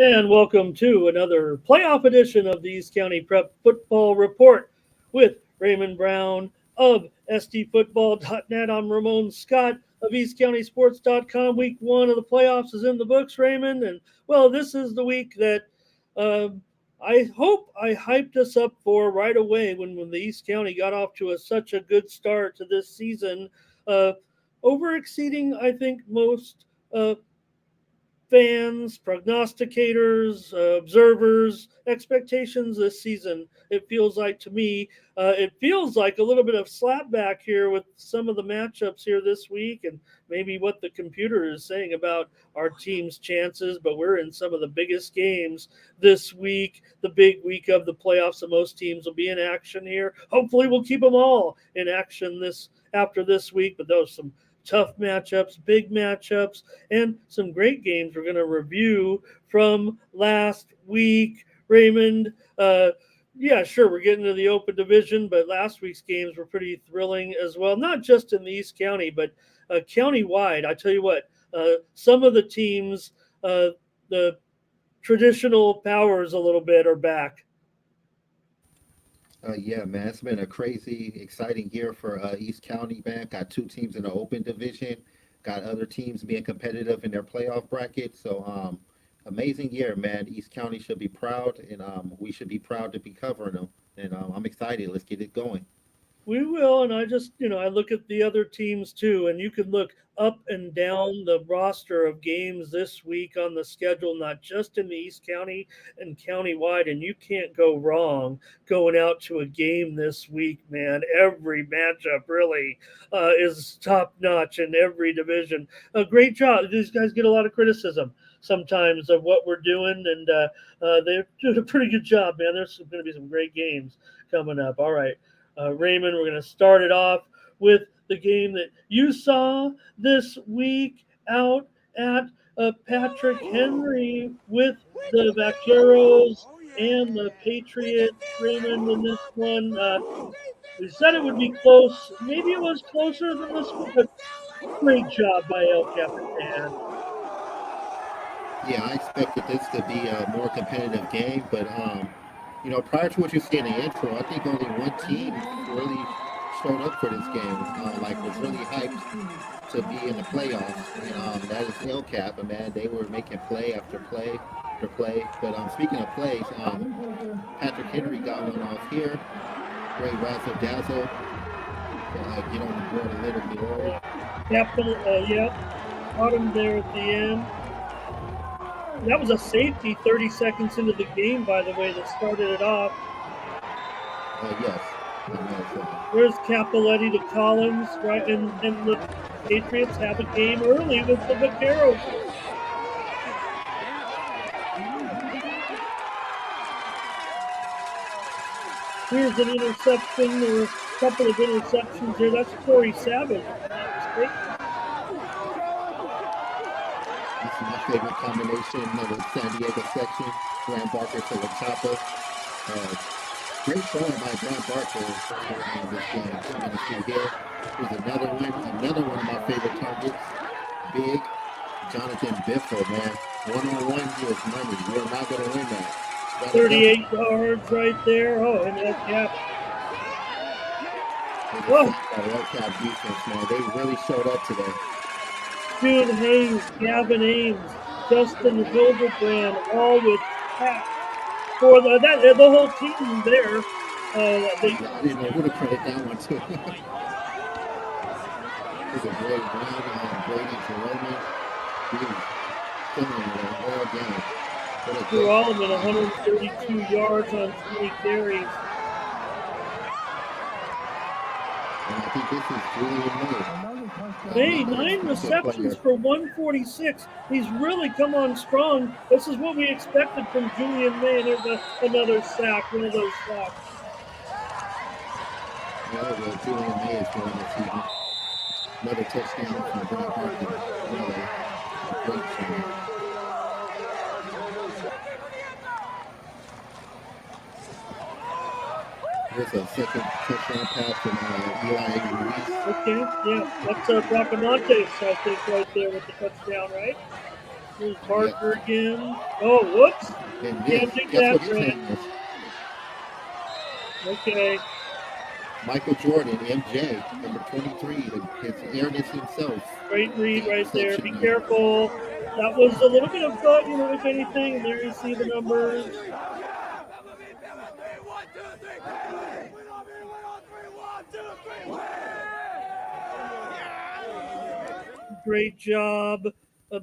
And welcome to another playoff edition of the East County Prep Football Report with Raymond Brown of SDFootball.net. I'm Ramon Scott of EastCountySports.com. Week one of the playoffs is in the books, Raymond. And, well, this is the week that um, I hope I hyped us up for right away when the East County got off to such a good start to this season, uh, over exceeding, I think, most fans, prognosticators, observers, expectations this season. It feels like to me, it feels like a little bit of slapback here with some of the matchups here this week, and maybe what the computer is saying about our team's chances. But we're in some of the biggest games this week, the big week of the playoffs, and most teams will be in action here. Hopefully, we'll keep them all in action this after this week. But those some tough matchups, big matchups, and some great games we're going to review from last week. Raymond, yeah, sure, we're getting to the open division, but last week's games were pretty thrilling as well, not just in the East County, but county-wide. I tell you what, some of the teams, the traditional powers a little bit are back. Yeah, man, it's been a crazy, exciting year for East County, man. Got two teams in the open division, got other teams being competitive in their playoff bracket. So, amazing year, man. East County should be proud, and we should be proud to be covering them. And I'm excited. Let's get it going. We will, and I just, I look at the other teams too, and you can look up and down the roster of games this week on the schedule, not just in the East County and countywide, and you can't go wrong going out to a game this week, man. Every matchup really is top notch in every division. A great job. These guys get a lot of criticism sometimes of what we're doing, and they're doing a pretty good job, man. There's going to be some great games coming up. All right. Raymond, we're going to start it off with the game that you saw this week out at Patrick Henry with the Vaqueros and the Patriots. Raymond, in this one, we said it would be close. Maybe it was closer than this one, but great job by El Capitan. Yeah, I expected this to be a more competitive game, but prior to what you said in the intro, I think only one team really showed up for this game. Like was really hyped to be in the playoffs, and that is El Cap. And man, they were making play after play after play. But speaking of plays, Patrick Henry got one off here. Great razzle dazzle. Get on the board a little bit early. Capital, yeah, caught him there at the end. That was a safety 30 seconds into the game, by the way, that started it off. Yes. There's Capoletti to Collins, right? And the Patriots have a game early with the Vaqueros. Here's an interception, or a couple of interceptions here. That's Corey Savage, if I'm not mistaken. This is my favorite combination of the San Diego section. Graham Barker to La Chapa. Great showing by Graham Barker in this game. Coming to see here. Here's another one of my favorite targets. Big Jonathan Biffle, man. One-on-one, he is money. You're not going to win that. 38 yards right there. Oh, and that cap. That cap defense, man. They really showed up today. June Hayes, Gavin Ames, Justin Hildebrand, all with taps for the whole team there. I didn't know who to credit that one to. There's a great Brown, Brady Jerome. He was filling it all game. Threw all of them at 132 yards on 20 carries. And I think this is Julian May. Hey, 9 receptions for 146. He's really come on strong. This is what we expected from Julian May. And there's another sack, one of those sacks. Yeah, Julian May is going this season. Another touchdown from Brian Parker. A great shot. Here's a second touchdown pass from Eli Ruiz. Okay, yeah, that's Bracamontes, I think, right there with the touchdown, right? There's Yeah. Barker again. Oh, whoops. And this, Can't take guess that, what his Trent. name is? Okay. Michael Jordan, MJ, number 23, his airness himself. Great read The right there. interception Be there. careful. That was a little bit of, if anything, and there you see the numbers. Great job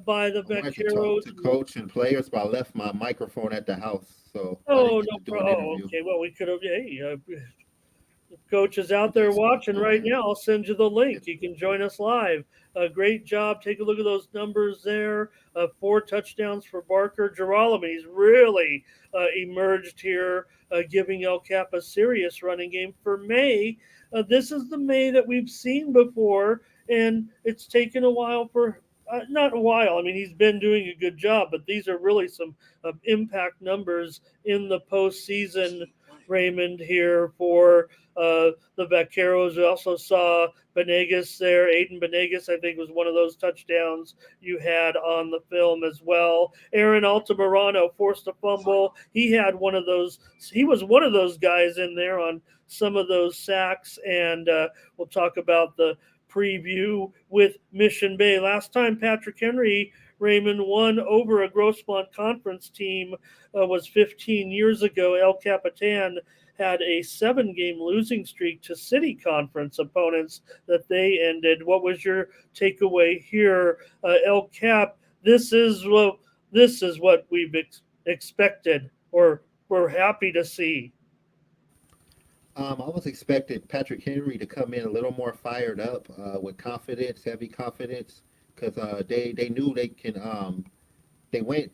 by the I wanted to talk Vaqueros. to coach and players, but I left my microphone at the house, so I didn't Oh, get no to do an problem. Oh, interview. okay. Well, we could have. Hey, coach is out there Yes, watching yeah, right man. now. I'll send you the It, link. You can join us live. Great job. Take a look at those numbers there. 4 touchdowns for Barker. Geralamo, he's really emerged here, giving El Cap a serious running game for May. This is the May that we've seen before, and it's taken a while for. Not a while. I mean, he's been doing a good job, but these are really some impact numbers in the postseason, Raymond, here for the Vaqueros. We also saw Benegas there. Aiden Benegas, I think, was one of those touchdowns you had on the film as well. Aaron Altamirano forced a fumble. He had one of those. He was one of those guys in there on some of those sacks. And we'll talk about the preview with Mission Bay. Last time Patrick Henry Raymond won over a Grossmont Conference team was 15 years ago. El Capitan had a 7-game losing streak to city conference opponents that they ended. What was your takeaway here, El Cap? This is what we've expected, or we're happy to see. I was expecting Patrick Henry to come in a little more fired up, with confidence, heavy confidence, because they knew they can. They went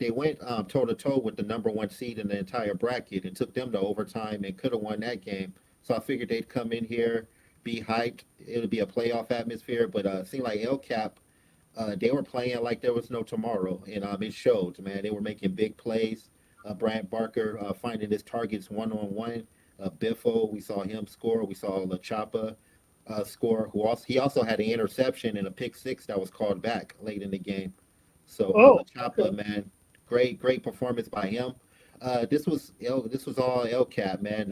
toe to toe with the number one seed in the entire bracket and took them to overtime and could have won that game. So I figured they'd come in here, be hyped. It'll be a playoff atmosphere, but it seemed like El Cap, they were playing like there was no tomorrow, and it showed. Man, they were making big plays. Brant Barker finding his targets one on one. Biffo, we saw him score. We saw La Chapa score. He also had an interception and a pick six that was called back late in the game. So Oh, La Chapa, okay. man, great performance by him. This was all El Cap, man.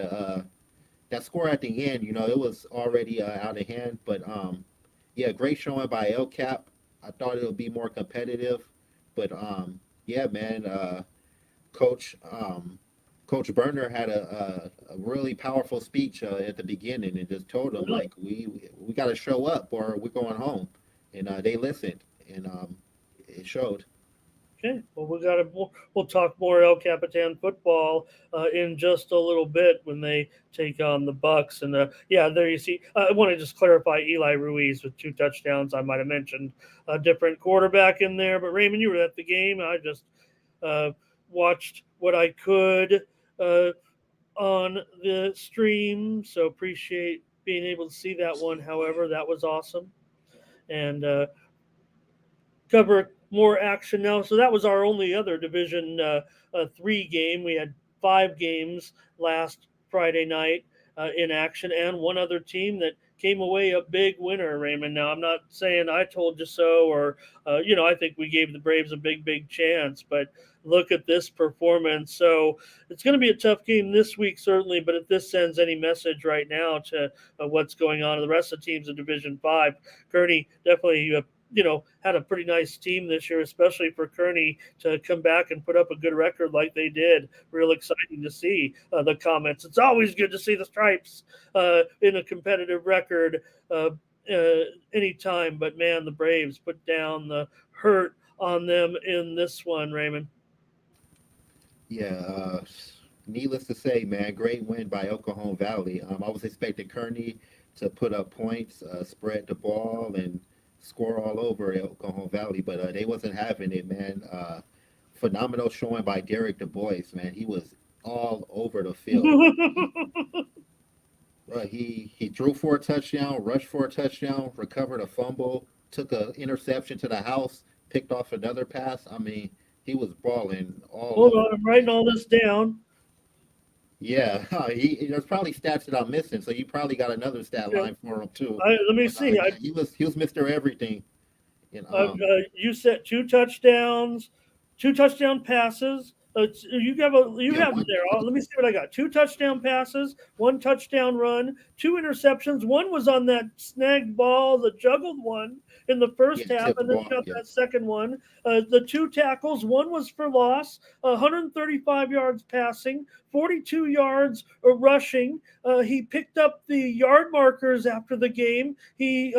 That score at the end, it was already out of hand, but yeah, great showing by El Cap. I thought it would be more competitive, but yeah, man. Coach Coach Berner had a really powerful speech at the beginning and just told them Really? like we got to show up or we're going home, and they listened, and it showed. Okay, well, we'll talk more El Capitan football in just a little bit when they take on the Bucks. And yeah, there you see. I want to just clarify Eli Ruiz with 2 touchdowns. I might have mentioned a different quarterback in there, but Raymond, you were at the game. I just uh, watched what I could uh, on the stream, so appreciate being able to see that one. However, that was awesome, and cover more action now. So that was our only other Division 3 game. We had 5 games last Friday night in action, and one other team that came away a big winner, Raymond. Now, I'm not saying I told you so, or, I think we gave the Braves a big chance, but look at this performance. So it's going to be a tough game this week, certainly, but if this sends any message right now to what's going on in the rest of the teams in Division 5, Kearney definitely had a pretty nice team this year, especially for Kearney to come back and put up a good record like they did. Real exciting to see the comments. It's always good to see the Stripes in a competitive record anytime. But man, the Braves put down the hurt on them in this one, Raymond. Yeah, needless to say, man, great win by El Cajon Valley. I was expecting Kearney to put up points, spread the ball, and score all over El Cajon Valley, but they wasn't having it, man. Phenomenal showing by Derek Du Bois, man. He was all over the field. He threw for a touchdown, rushed for a touchdown, recovered a fumble, took a interception to the house, picked off another pass. I mean, he was balling all Hold over on, the I'm writing place, all man. this down. Yeah, there's probably stats that I'm missing, so you probably got another stat Okay. line for him too. Let me But see. yeah, he was Mr. Everything, and You said 2 touchdowns, two touchdown passes. You Yeah, have them one. there. Let me see what I got. Two touchdown passes, one touchdown run, two interceptions. One was on that snagged ball, the juggled one in the first Yeah, half, tipped and then ball. got Yeah, that second one. The two tackles. One was for loss, 135 yards passing, 42 yards rushing. He picked up the yard markers after the game. He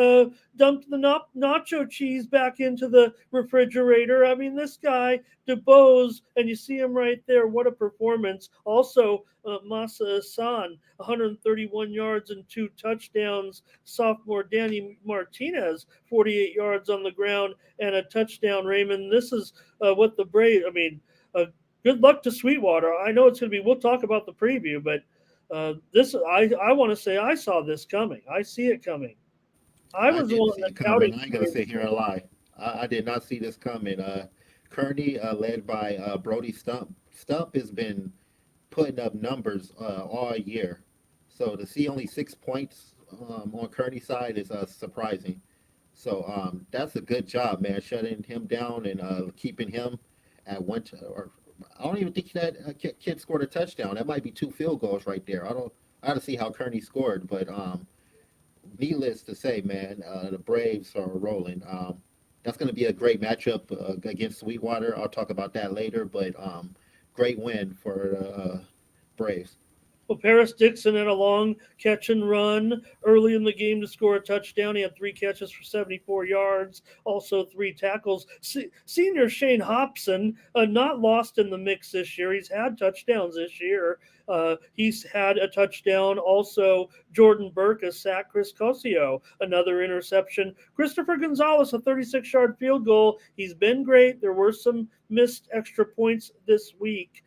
dumped the nacho cheese back into the refrigerator. I mean, this guy DeBose, and you see him right there. What a performance! Also, Masa Hassan, 131 yards and two touchdowns. Sophomore Danny Martinez, 48 yards on the ground and a touchdown. Raymond, this is what the Braves. I mean, good luck to Sweetwater. I know it's going to be. We'll talk about the preview, but this I want to say I saw this coming. I see it coming. I I was the didn't one see that it coming. touted I ain't the gonna Braves. sit here and lie. I did not see this coming. Kearney, led by Brody Stump. Stump has been putting up numbers all year. So to see only 6 points on Kearney's side is surprising. So that's a good job, man, shutting him down and keeping him at or I don't even think that kid scored a touchdown. That might be two field goals right there. I got to see how Kearney scored, but needless to say, man, the Braves are rolling. That's going to be a great matchup against Sweetwater. I'll talk about that later, but great win for the Braves. Well, Paris Dixon had a long catch and run early in the game to score a touchdown. He had three catches for 74 yards, also three tackles. Senior Shane Hobson, not lost in the mix this year. He's had touchdowns this year. He's had a touchdown. Also, Jordan Burke, a sack. Chris Cosio, another interception. Christopher Gonzalez, a 36-yard field goal. He's been great. There were some missed extra points this week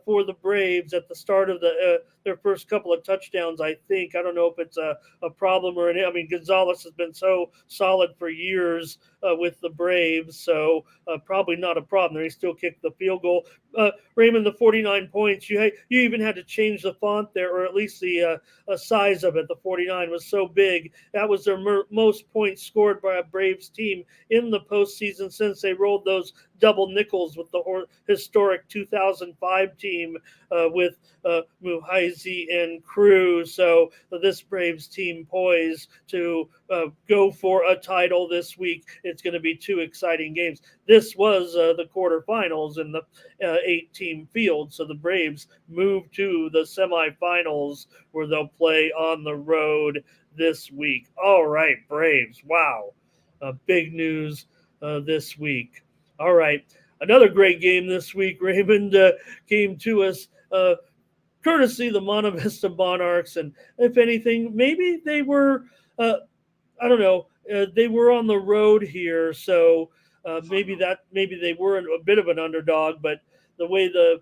for the Braves at the start of their first couple of touchdowns. I think I don't know if it's a problem or I mean Gonzalez has been so solid for years with the Braves, so probably not a problem. He still kicked the field goal. Raymond, the 49 points. You even had to change the font there, or at least the size of it. The 49 was so big. That was their most points scored by a Braves team in the postseason since they rolled those double nickels with the historic 2005 team with Muhaizi and Cruz. So this Braves team poised to go for a title this week. It's going to be two exciting games. This was the quarterfinals in the eight-team field. So the Braves move to the semifinals where they'll play on the road this week. All right, Braves. Wow. Big news this week. All right. Another great game this week. Raymond came to us courtesy the Monta Vista Monarchs. And if anything, maybe they were, I don't know, they were on the road here. So maybe they were a bit of an underdog. But the way the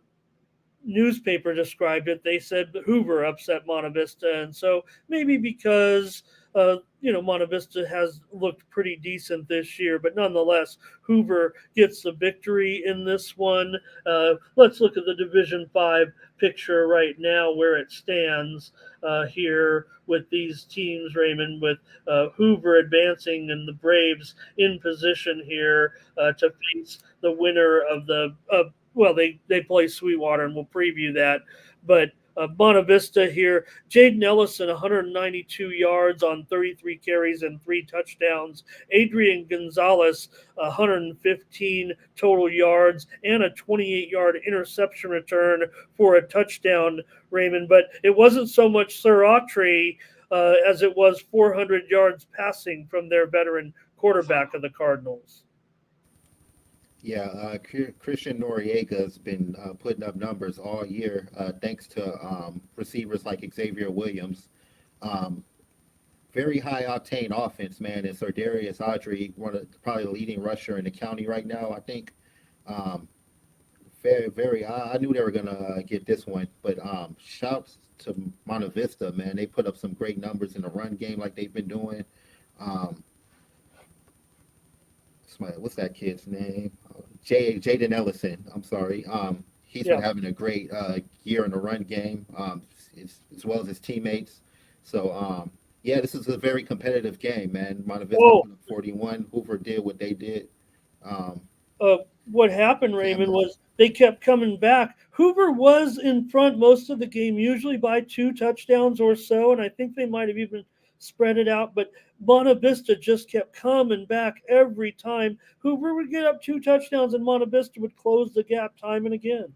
newspaper described it, they said Hoover upset Monta Vista, and so maybe because Monta Vista has looked pretty decent this year, but nonetheless, Hoover gets the victory in this one. Let's look at the Division Five picture right now, where it stands here with these teams, Raymond, with Hoover advancing and the Braves in position here to face the winner of the well, they play Sweetwater, and we'll preview that. But Monta Vista here, Jaden Ellison, 192 yards on 33 carries and three touchdowns. Adrian Gonzalez, 115 total yards and a 28-yard interception return for a touchdown, Raymond. But it wasn't so much Sir Autry as it was 400 yards passing from their veteran quarterback of the Cardinals. Yeah, Christian Noriega has been putting up numbers all year thanks to receivers like Xavier Williams. Um, Very high octane offense, man. And Sardarius Audrey, one of probably the leading rusher in the county right now, I think. Um, very. I knew they were gonna get this one, but shouts to Monta Vista, man. They put up some great numbers in the run game, like they've been doing. Um, what's that kid's name? Jaden Ellison. I'm sorry. He's been Yeah. having a great year in the run game, as well as his teammates. So yeah, this is a very competitive game, man. Monta Vista Oh, put up 41. Hoover did what they did. Um, uh, what happened, Yeah, Raymond, man. was they kept coming back. Hoover was in front most of the game, usually by 2 touchdowns or so, and I think they might have even spread it out. But Monta Vista just kept coming back every time. Hoover would get up 2 touchdowns, and Monta Vista would close the gap time and again.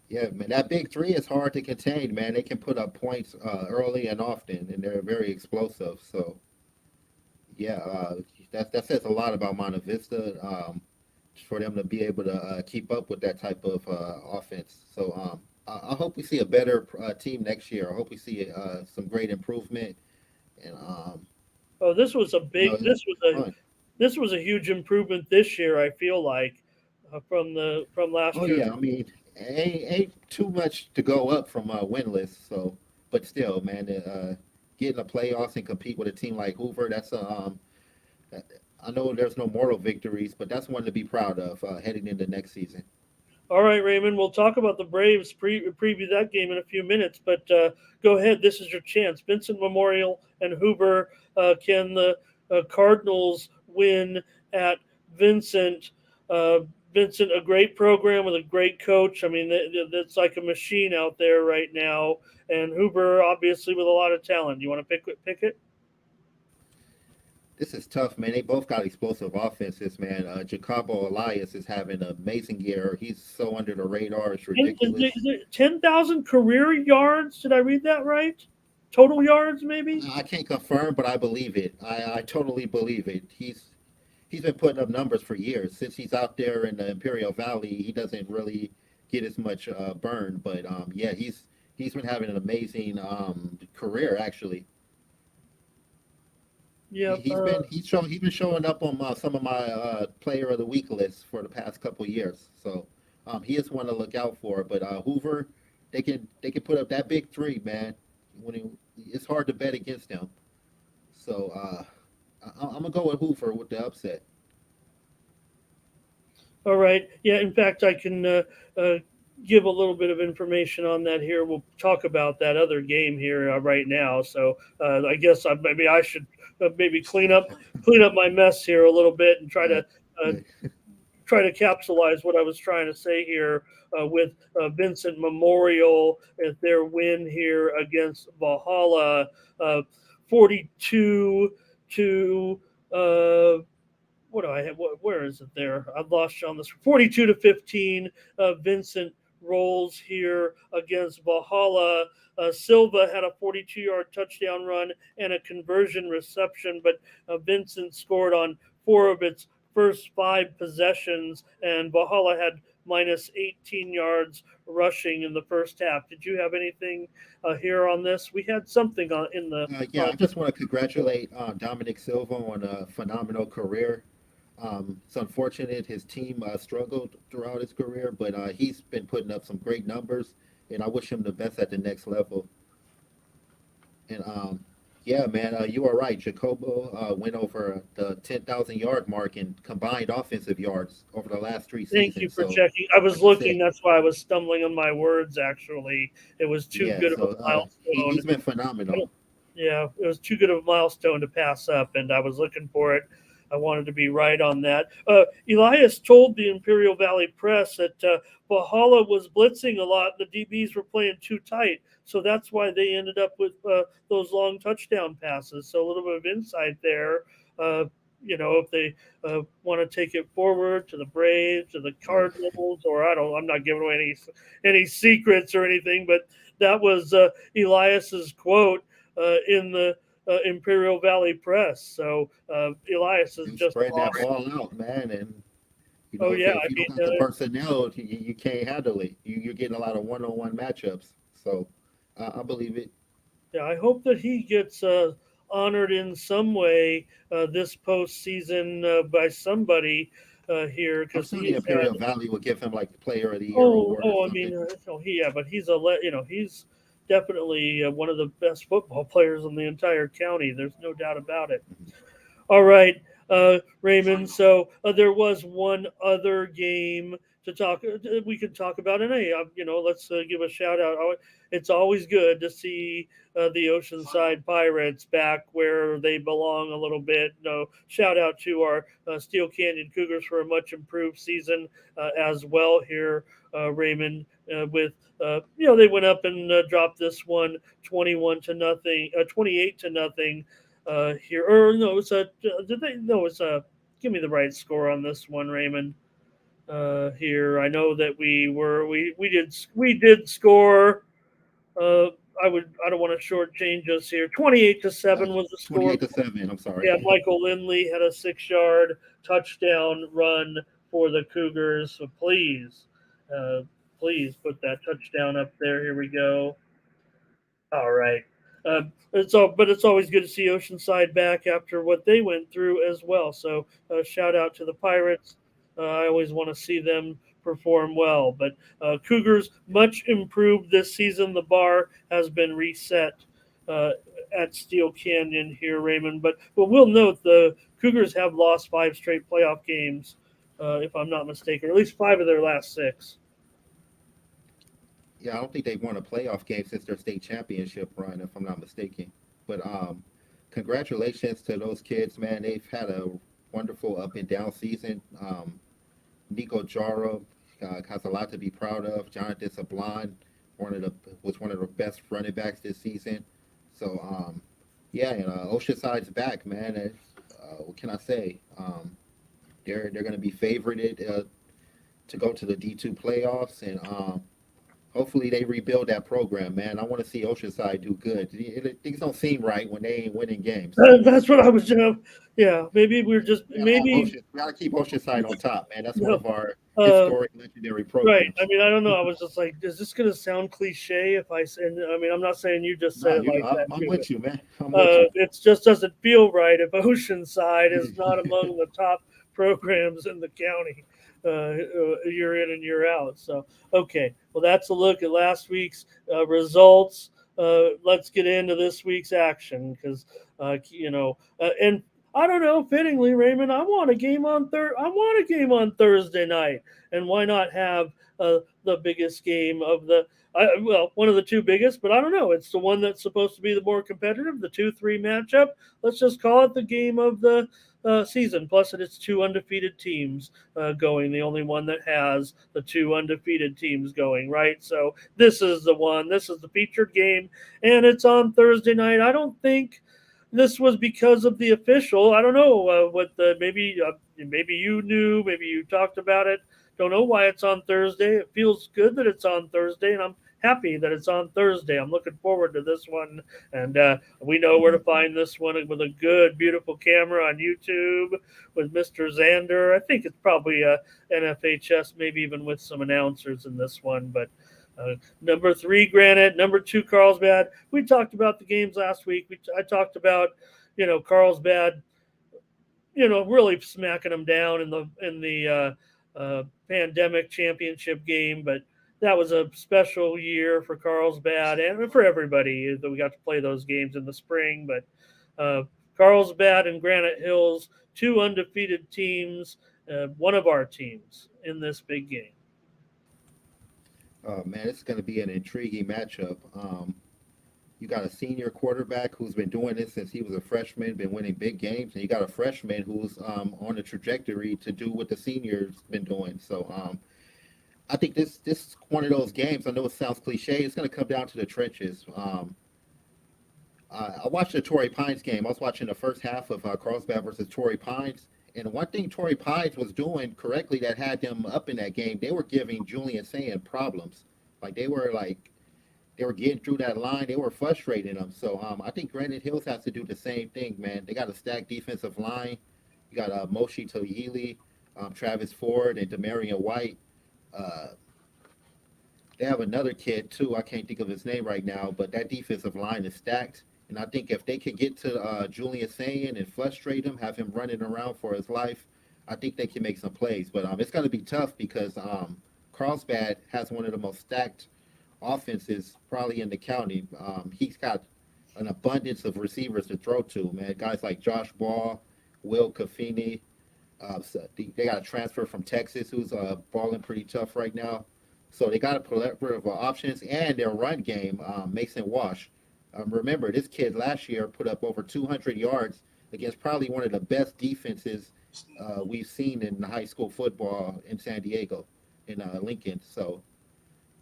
Yeah, man. That big three is hard to contain, man. They can put up points early and often, and they're very explosive. So yeah, that says a lot about Monta Vista. For them to be able to keep up with that type of offense. So I hope we see a better team next year. I hope we see some great improvement, and Oh, this was a you know, big. it'll be fun. This was a huge improvement this year. I feel like from Oh last year's. yeah, I mean, ain't too much to go up from winless. So, but still, man, get in the playoffs and compete with a team like Hoover. I know there's no moral victories, but that's one to be proud of heading into next season. All right, Raymond, we'll talk about the Braves, preview that game in a few minutes, but go ahead. This is your chance. Vincent Memorial and Hoover. Can the Cardinals win at Vincent? Uh, Vincent, a great program with a great coach. I mean, that's like a machine out there right now. And Hoover, obviously, with a lot of talent. You want to pick it? This is tough, man. They both got explosive offenses, man. Jacobo Elias is having an amazing year. He's so under the radar. It's ridiculous. 10,000 career yards. Did I read that right? Total yards, maybe? I can't confirm, but I believe it. I totally believe it. He's been putting up numbers for years. Since he's out there in the Imperial Valley, he doesn't really get as much burn. But yeah, he's been having an amazing career actually. Yep. He's been showing up on some of my Player of the Week lists for the past couple years. So he is one to look out for. But Hoover, they can put up that big three, man. It's hard to bet against them. So I'm gonna go with Hoover with the upset. All right. Yeah. In fact, I can give a little bit of information on that here. We'll talk about that other game here right now. So I guess maybe I should maybe clean up my mess here a little bit and Uh, uh, try to capsulize what I was trying to say here with Vincent Memorial at their win here against Valhalla, 42 to what do I have? Where is it there? I've lost you on this. 42-15. Vincent rolls here against Valhalla. Silva had a 42-yard touchdown run and a conversion reception, but Vincent scored on 4 of its first 5 possessions, and Valhalla had minus 18 yards rushing in the first half. Did you have anything here on this? We had something on in the. yeah, I just want to congratulate Dominic Silva on a phenomenal career. It's unfortunate his team struggled throughout his career, but he's been putting up some great numbers, and I wish him the best at the next level. And yeah, man, you are right. Jacobo went over the 10,000 yard mark in combined offensive yards over the last three Thank you seasons. for So, checking. I was like you looking. said, That's why I was stumbling on my words. Actually, it was too yeah. good of a So milestone. he's been I phenomenal. don't, yeah, it was too good of a milestone to pass up, and I was looking for it. I wanted to be right on that. Elias told the Imperial Valley Press that Valhalla was blitzing a lot. The DBs were playing too tight, so that's why they ended up with those long touchdown passes. So a little bit of insight there. Uh, if they want to take it forward to the Braves, to the Cardinals, or I'm not giving away any secrets or anything, but that was Elias's quote in the Imperial Valley Press. So Elias is You just spread that awesome. ball out, man, and Oh yeah, if I you mean, don't have the personnel, you can't handle it. You're getting a lot of one-on-one matchups. So I believe it. yeah, I hope that he gets honored in some way this postseason by somebody here I'm because sure the he's Imperial had. Valley will give him like the Player of the Year Oh, award or oh, I something. mean, yeah, but he's definitely one of the best football players in the entire county. There's no doubt about it. All right, Raymond. So there was one other game to talk. We could talk about it. Hey, let's give a shout out. It's always good to see the Oceanside Pirates back where they belong a little bit. No, shout out to our Steel Canyon Cougars for a much improved season as well here, Raymond. With they went up and dropped this one 21-0, 28-0 here. Or no, it's a did they? No, it's a. Give me the right score on this one, Raymond. Here, I know that we did score. Uh, I don't want to shortchange us here. 28-7 was the score. 28-7. I'm Yeah, sorry. Michael Lindley had a 6-yard touchdown run for the Cougars. So uh, please put that touchdown up there. Here we go. All right. But it's always good to see Oceanside back after what they went through as well. So shout out to the Pirates. I always want to see them perform well. But Cougars much improved this season. The bar has been reset uh, at Steel Canyon here, Raymond. But we'll note the Cougars have lost 5 straight playoff games, if I'm not mistaken, or at least 5 of their last 6. Yeah, I don't think they've won a playoff game since their state championship run, if I'm not mistaken. But congratulations to those kids, man. They've had a wonderful up and down season. Nico Jaro has a lot to be proud of. Jonathan Sablon, was one of the best running backs this season. So yeah, and Oceanside's back, man. What can I say? They're going to be favorited to go to the D2 playoffs, and hopefully they rebuild that program, man. I want to see Oceanside do good. Things don't seem right when they ain't winning games. That's what I was. Yeah, maybe we're just maybe We gotta keep Oceanside on top, man. That's one no. of our Uh, historic, legendary right. I programs. mean, I don't know. I was just like, is this going to sound cliche if I say? I mean, I'm not saying you just said No, it like that I'm too, with but you, man. I'm with you. it just doesn't feel right if Oceanside is not among the top programs in the county. Year in and year out. So, okay. Well, that's a look at last week's results. Let's get into this week's action because, and I don't know. Fittingly, Raymond, I want a game on Thursday night, and why not have the biggest game of the one of the two biggest, but I don't know. It's the one that's supposed to be the more competitive, the 2-3 matchup. Let's just call it the game of the season. Plus, it's two undefeated teams going. The only one that has the two undefeated teams going, right? So this is the one. This is the featured game, and it's on Thursday night. I don't think this was because of the official. I don't know what the maybe you knew, maybe you talked about it. Don't know why it's on Thursday. It feels good that it's on Thursday, and I'm happy that it's on Thursday. I'm looking forward to this one, and we know where to find this one with a good, beautiful camera on YouTube with Mr. Zander. I think it's probably a NFHS, maybe even with some announcers in this one, but. Number 3, Granite. Number 2, Carlsbad. We talked about the games last week. I talked about, Carlsbad, really smacking them down in the pandemic championship game. But that was a special year for Carlsbad and for everybody that we got to play those games in the spring. But Carlsbad and Granite Hills, two undefeated teams, one of our teams in this big game. Oh man, it's gonna be an intriguing matchup. You got a senior quarterback who's been doing this since he was a freshman, been winning big games, and you got a freshman who's on a trajectory to do what the seniors been doing. So I think this is one of those games. I know it sounds cliche. It's going to come down to the trenches. I watched the Torrey Pines game. I was watching the first half of Carlsbad versus Torrey Pines. And one thing Torrey Pines was doing correctly that had them up in that game, they were giving Julian Sand problems. They were getting through that line. They were frustrating them. So I think Granite Hills has to do the same thing, man. They got a stacked defensive line. You got Moshi Toyili, Travis Ford, and Demarion White. Uh, they have another kid too. I can't think of his name right now, but that defensive line is stacked. And I think if they could get to Julian Sayin and frustrate him, have him running around for his life, I think they can make some plays. But it's going to be tough because Carlsbad has one of the most stacked offenses probably in the county. He's got an abundance of receivers to throw to, man. Guys like Josh Ball, Will Kafini, They got a transfer from Texas who's balling pretty tough right now. So they got a plethora of options, and their run game, Mason Wash. Remember, this kid last year put up over 200 yards against probably one of the best defenses we've seen in high school football in San Diego, in Lincoln. So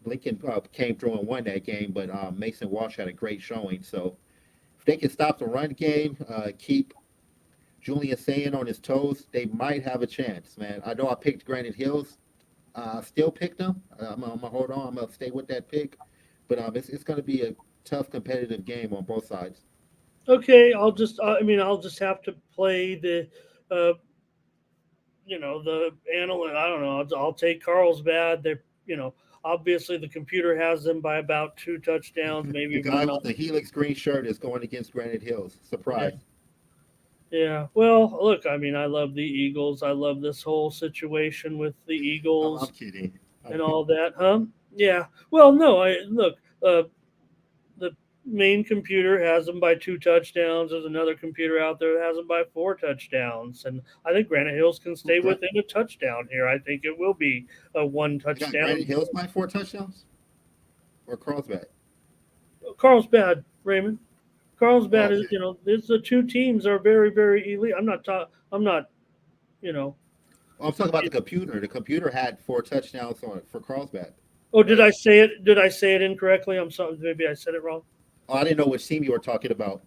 Lincoln came through and won that game, but Mason Walsh had a great showing. So if they can stop the run game, keep Julian Saying on his toes, they might have a chance, man. I know I picked Granite Hills. Still picked them. I'm gonna hold on. I'm gonna stay with that pick, but it's gonna be a tough competitive game on both sides. Okay, I'll just have to play uh, the analyst. I don't know. I'll take Carlsbad. They're, obviously the computer has them by about two touchdowns, maybe The even guy one. with the Helix green shirt is going against Granite Hills. Yeah. Surprise. Yeah. Well, look, I love the Eagles. I love this whole situation with the I'm Eagles kidding. and all that, huh? Yeah. Well, no, I look. The main computer has them by two touchdowns. There's another computer out there that has them by four touchdowns, and I think Granite Hills can stay within a touchdown here. I think it will be a one They got Granite touchdown. Hills by 4 touchdowns or Carlsbad. Carlsbad, Raymond. Oh, Carlsbad is, okay. it's the two teams are very, very elite. I'm not, you know. Oh, I'm talking about the computer. The computer had 4 touchdowns on it for Carlsbad, Oh, did right? I say it? Did I say it incorrectly? I'm sorry. Maybe I said it wrong. Oh, I didn't know which team you were talking about.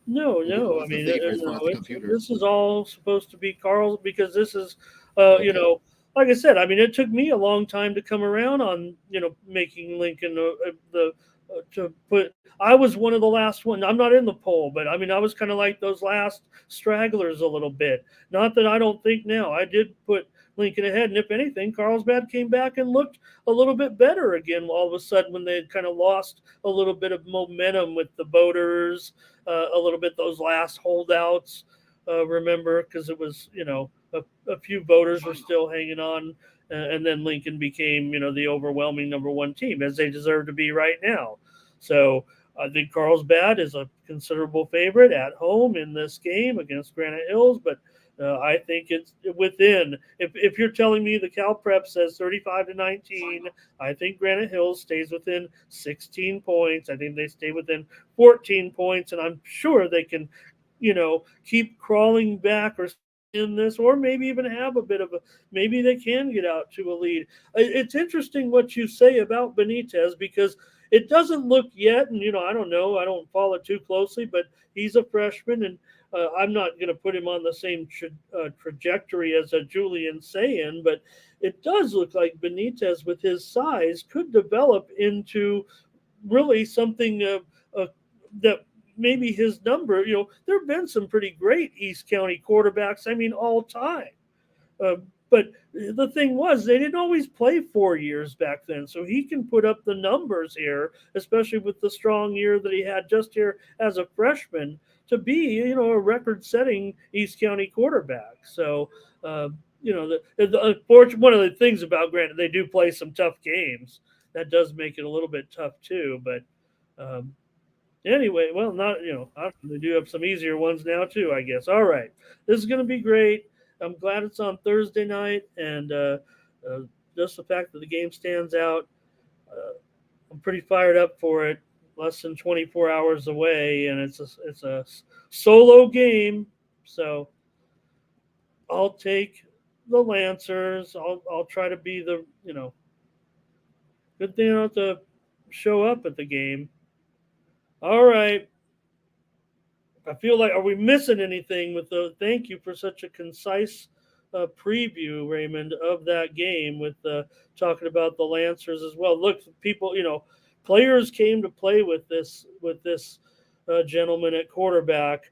No, Who no. I was the mean, favorite as far no. as the It's computers? this is all supposed to be Carl's because this is, Okay. like I said. I mean, it took me a long time to come around on making Lincoln the to put. I was one of the last one. I'm not in the poll, but I mean, I was kind of like those last stragglers a little bit. Not that I don't think now. I did put Lincoln ahead, and if anything, Carlsbad came back and looked a little bit better again. All of a sudden, when they had kind of lost a little bit of momentum with the voters, a little bit those last holdouts. Remember, because it was a few voters were still hanging on, and then Lincoln became the overwhelming number one team as they deserve to be right now. So I think Carlsbad is a considerable favorite at home in this game against Granite Hills, but I think it's within. If you're telling me the Cal Prep says 35-19, I think Granite Hills stays within 16 points. I think they stay within 14 points, and I'm sure they can, keep crawling back or in this, or maybe even have a bit of a. Maybe they can get out to a lead. It's interesting what you say about Benitez because it doesn't look yet, and I don't know, I don't follow it too closely, but he's a freshman, and I'm not going to put him on the same trajectory as a Julian Sayin, but it does look like Benitez, with his size, could develop into really something that maybe his number. There have been some pretty great East County quarterbacks. I mean, all time. Uh, but the thing was, they didn't always play 4 years back then. So he can put up the numbers here, especially with the strong year that he had just here as a freshman, to be, a record setting East County quarterback. So, one of the things about Granite, they do play some tough games. That does make it a little bit tough too. But um, anyway, well, not they do have some easier ones now too, I guess. All right, this is going to be great. I'm glad it's on Thursday night, and uh, just the fact that the game stands out, uh, I'm pretty fired up for it. Less than 24 hours away, and it's a solo game, so I'll take the Lancers. I'll try to be the good thing I don't have to show up at the game. All right, I feel like, are we missing anything with the? Thank you for such a concise preview, Raymond, of that game with talking about the Lancers as well. Look, people, players came to play with this gentleman at quarterback.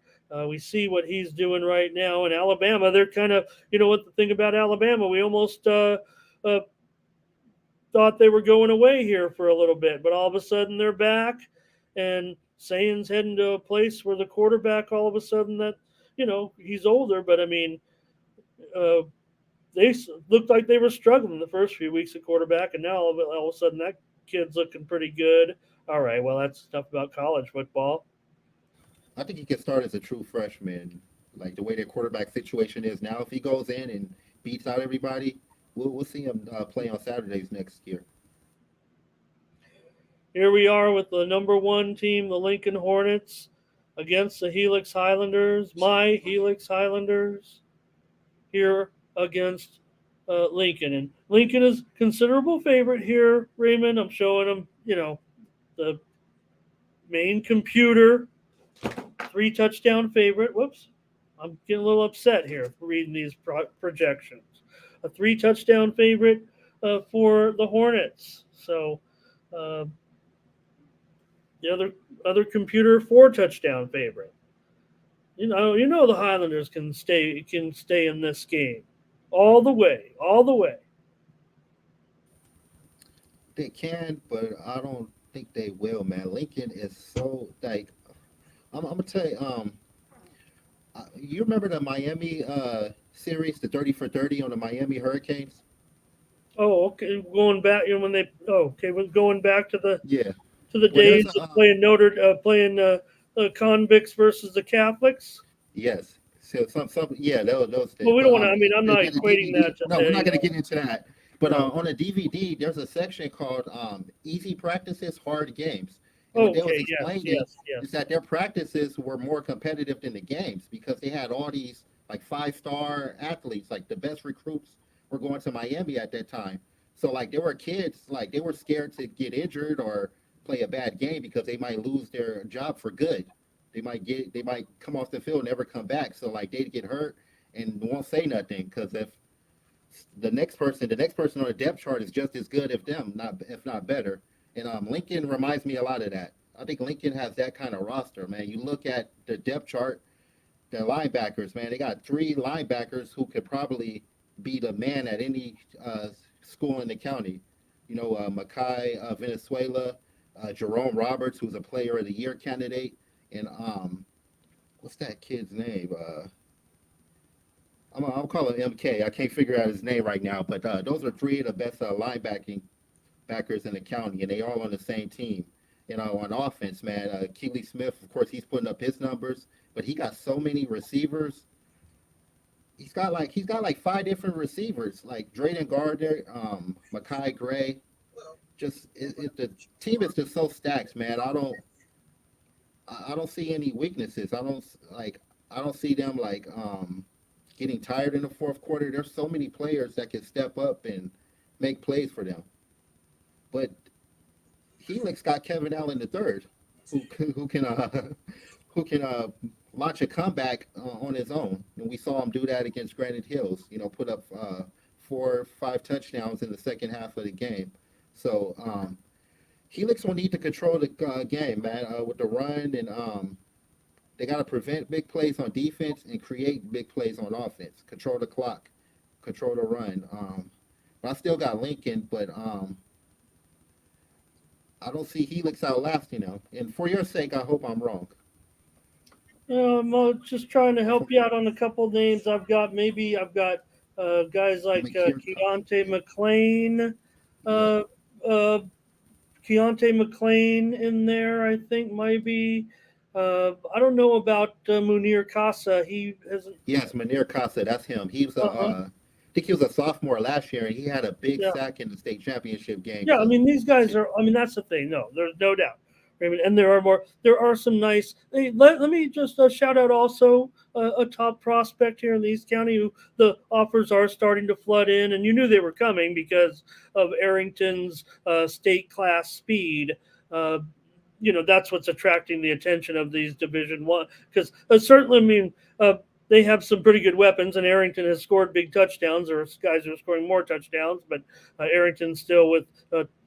We see what he's doing right now in Alabama. They're kind of, what the thing about Alabama, we almost uh, thought they were going away here for a little bit, but all of a sudden they're back, and Sayan's heading to a place where the quarterback, all of a sudden, that he's older, but I mean, uh, they looked like they were struggling the first few weeks at quarterback, and now all of a sudden that kid's looking pretty good. All right, well, that's stuff about college football. I think he can start as a true freshman. Like the way their quarterback situation is now, if he goes in and beats out everybody, we'll see him play on Saturdays next year. Here we are with the number one team, the Lincoln Hornets, against the Helix Highlanders. My Helix Highlanders here against Lincoln. And Lincoln is considerable favorite here, Raymond. I'm showing them, the main computer, three touchdown favorite. Whoops. I'm getting a little upset here for reading these projections. A three touchdown favorite for the Hornets. So uh, the other computer, four touchdown favorite. The Highlanders can stay in this game all the way, all the way. They can, but I don't think they will, man. Lincoln is so like I'm gonna tell you. You remember the Miami series, the 30 for 30 on the Miami Hurricanes? Oh, okay. Going back, when they. Oh, okay. We're going back Yeah. to the Well, days there's a of playing the convicts versus the Catholics. yes. So yeah, those days. Well, we don't But want to. I mean, I'm not the equating DVD. that to No, we're not you gonna know. get into that. But No. on the DVD, there's a section called "Easy Practices, Hard Games," and what they was Okay. Yes. explaining Yes. is Yes. that their practices were more competitive than the games because they had all these like 5-star athletes, like the best recruits were going to Miami at that time. So like there were kids like they were scared to get injured or play a bad game because they might lose their job for good. They might come off the field and never come back. So like they'd get hurt and won't say nothing because if the next person on the depth chart is just as good if not better. And Lincoln reminds me a lot of that. I think Lincoln has that kind of roster, man. You look at the depth chart, the linebackers, man. They got three linebackers who could probably be the man at any school in the county. Makai Venezuela, Jerome Roberts, who's a Player of the Year candidate, and what's that kid's name? I'll call him MK. I can't figure out his name right now, but those are three of the best linebacking backers in the county, and they all on the same team. On offense, man, Keely Smith, of course, he's putting up his numbers, but he got so many receivers. He's got like five different receivers, like Drayden Gardner, Makai Gray. The team is just so stacked, man. I don't see any weaknesses. I don't see them getting tired in the fourth quarter. There's so many players that can step up and make plays for them. But Helix got Kevin Allen the third, who can who can launch a comeback on his own. And we saw him do that against Granite Hills. Put up 4 or 5 touchdowns in the second half of the game. So Helix will need to control the game, man, with the run, and they got to prevent big plays on defense and create big plays on offense. Control the clock, control the run. But I still got Lincoln, but I don't see Helix outlasting them. And for your sake, I hope I'm wrong. I'm just trying to help you out on a couple of names I've got. Maybe I've got guys like Keontae McLean, Yeah. uh, uh, Keontae McLean in there. I think maybe. I don't know about Munir Casa. He hasn't. Yes, Manir Casa, that's him. Uh-huh. I think he was a sophomore last year, and he had a big Yeah. sack in the state championship game. Yeah, I So mean these guys are. I mean that's the thing. No, there's no doubt. I mean, and there are more. There are some nice. Hey, let me just shout out also a top prospect here in the East County who the offers are starting to flood in, and you knew they were coming because of Arrington's state class speed. Uh, that's what's attracting the attention of these Division One because certainly, I mean. They have some pretty good weapons, and Arrington has scored big touchdowns. Or guys who are scoring more touchdowns, but Arrington still with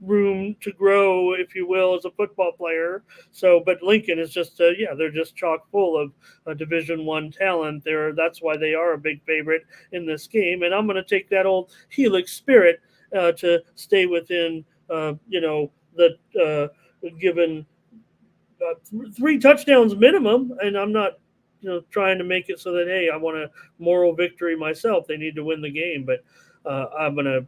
room to grow, if you will, as a football player. So, but Lincoln is just, they're just chock full of Division One talent. That's why they are a big favorite in this game. And I'm going to take that old Helix spirit to stay within, the given three touchdowns minimum, and I'm not trying to make it so that hey, I want a moral victory myself. They need to win the game, but I'm gonna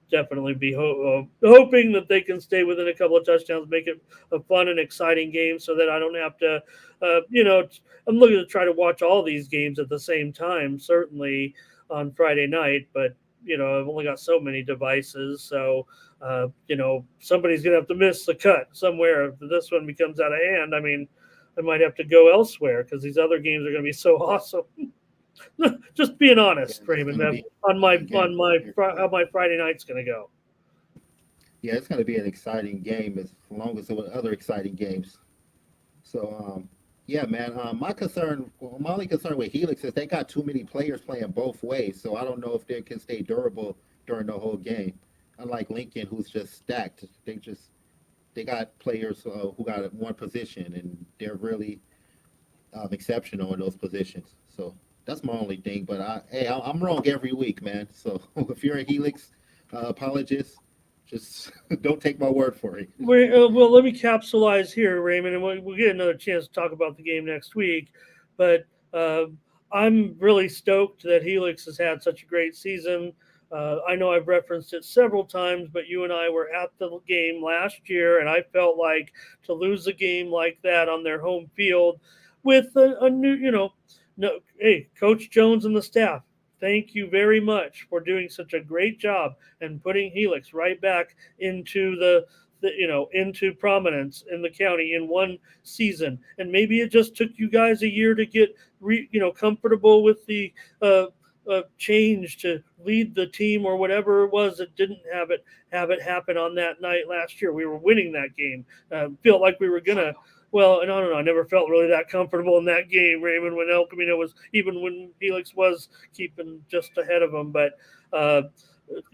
definitely be hoping that they can stay within a couple of touchdowns, make it a fun and exciting game, so that I don't have to, I'm looking to try to watch all these games at the same time. Certainly on Friday night, but I've only got so many devices, so somebody's gonna have to miss the cut somewhere if this one becomes out of hand. I mean, I might have to go elsewhere because these other games are going to be so awesome. Just being Yeah, honest, it's Raymond, going to be on an exciting game for how sure. my Friday night's going to go. Yeah, it's going to be an exciting game as long as there were other exciting games. So, yeah, man. My only concern with Helix is they got too many players playing both ways. So I don't know if they can stay durable during the whole game. Unlike Lincoln, who's just stacked, they got players who got at one position, and they're really exceptional in those positions. So that's my only thing. But I'm wrong every week, man. So if you're a Helix apologist, just don't take my word for it. Well, let me capsulize here, Raymond, and we'll get another chance to talk about the game next week. But uh, I'm really stoked that Helix has had such a great season. I know I've referenced it several times, but you and I were at the game last year, and I felt like to lose a game like that on their home field with a new, no, hey, Coach Jones and the staff. Thank you very much for doing such a great job and putting Helix right back into into prominence in the county in one season. And maybe it just took you guys a year to get comfortable with the change to lead the team or whatever it was that didn't have it happen on that night last year. We were winning that game. Felt like we were gonna. Well, and I don't know. I never felt really that comfortable in that game, Raymond, when El Camino was, even when Felix was keeping just ahead of him. But uh,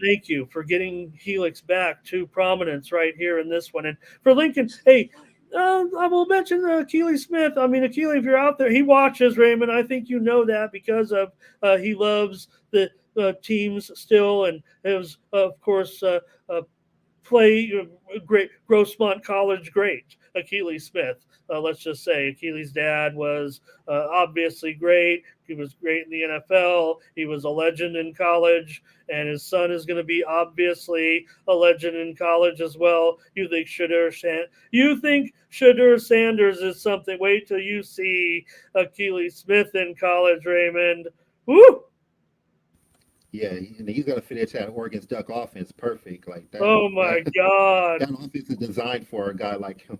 thank you for getting Helix back to prominence right here in this one. And for Lincoln, hey, I will mention Keely Smith. I mean, Keely, if you're out there, he watches Raymond. I think you know that because of he loves the teams still, and it was, of course, play great Grossmont College great Achilles Smith. Let's just say Achilles' dad was obviously great. He was great in the NFL. He was a legend in college, and his son is going to be obviously a legend in college as well. You think Shadur Sanders is something? Wait till you see Achilles Smith in college, Raymond. Woo! Yeah, and he's gonna fit into that Oregon's Duck offense perfect. Like that Oh that my God! that offense is designed for a guy like him.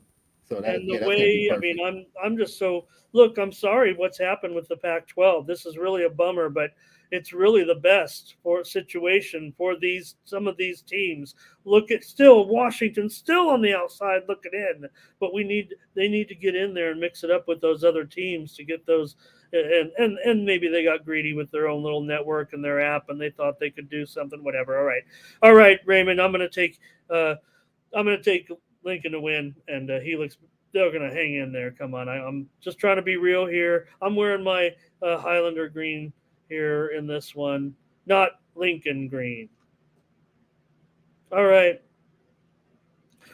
So And the that's gonna be way, I mean, perfect. I'm just so, look, I'm sorry what's happened with the Pac-12. This is really a bummer, but it's really the best for situation for these some of these teams. Look at still Washington still on the outside looking in, but they need to get in there and mix it up with those other teams to get those, and maybe they got greedy with their own little network and their app and they thought they could do something, whatever. All right, Raymond, I'm going to take Lincoln to win, and Helix, they're going to hang in there. Come on. I'm just trying to be real here. I'm wearing my Highlander green here in this one, not Lincoln green. All right.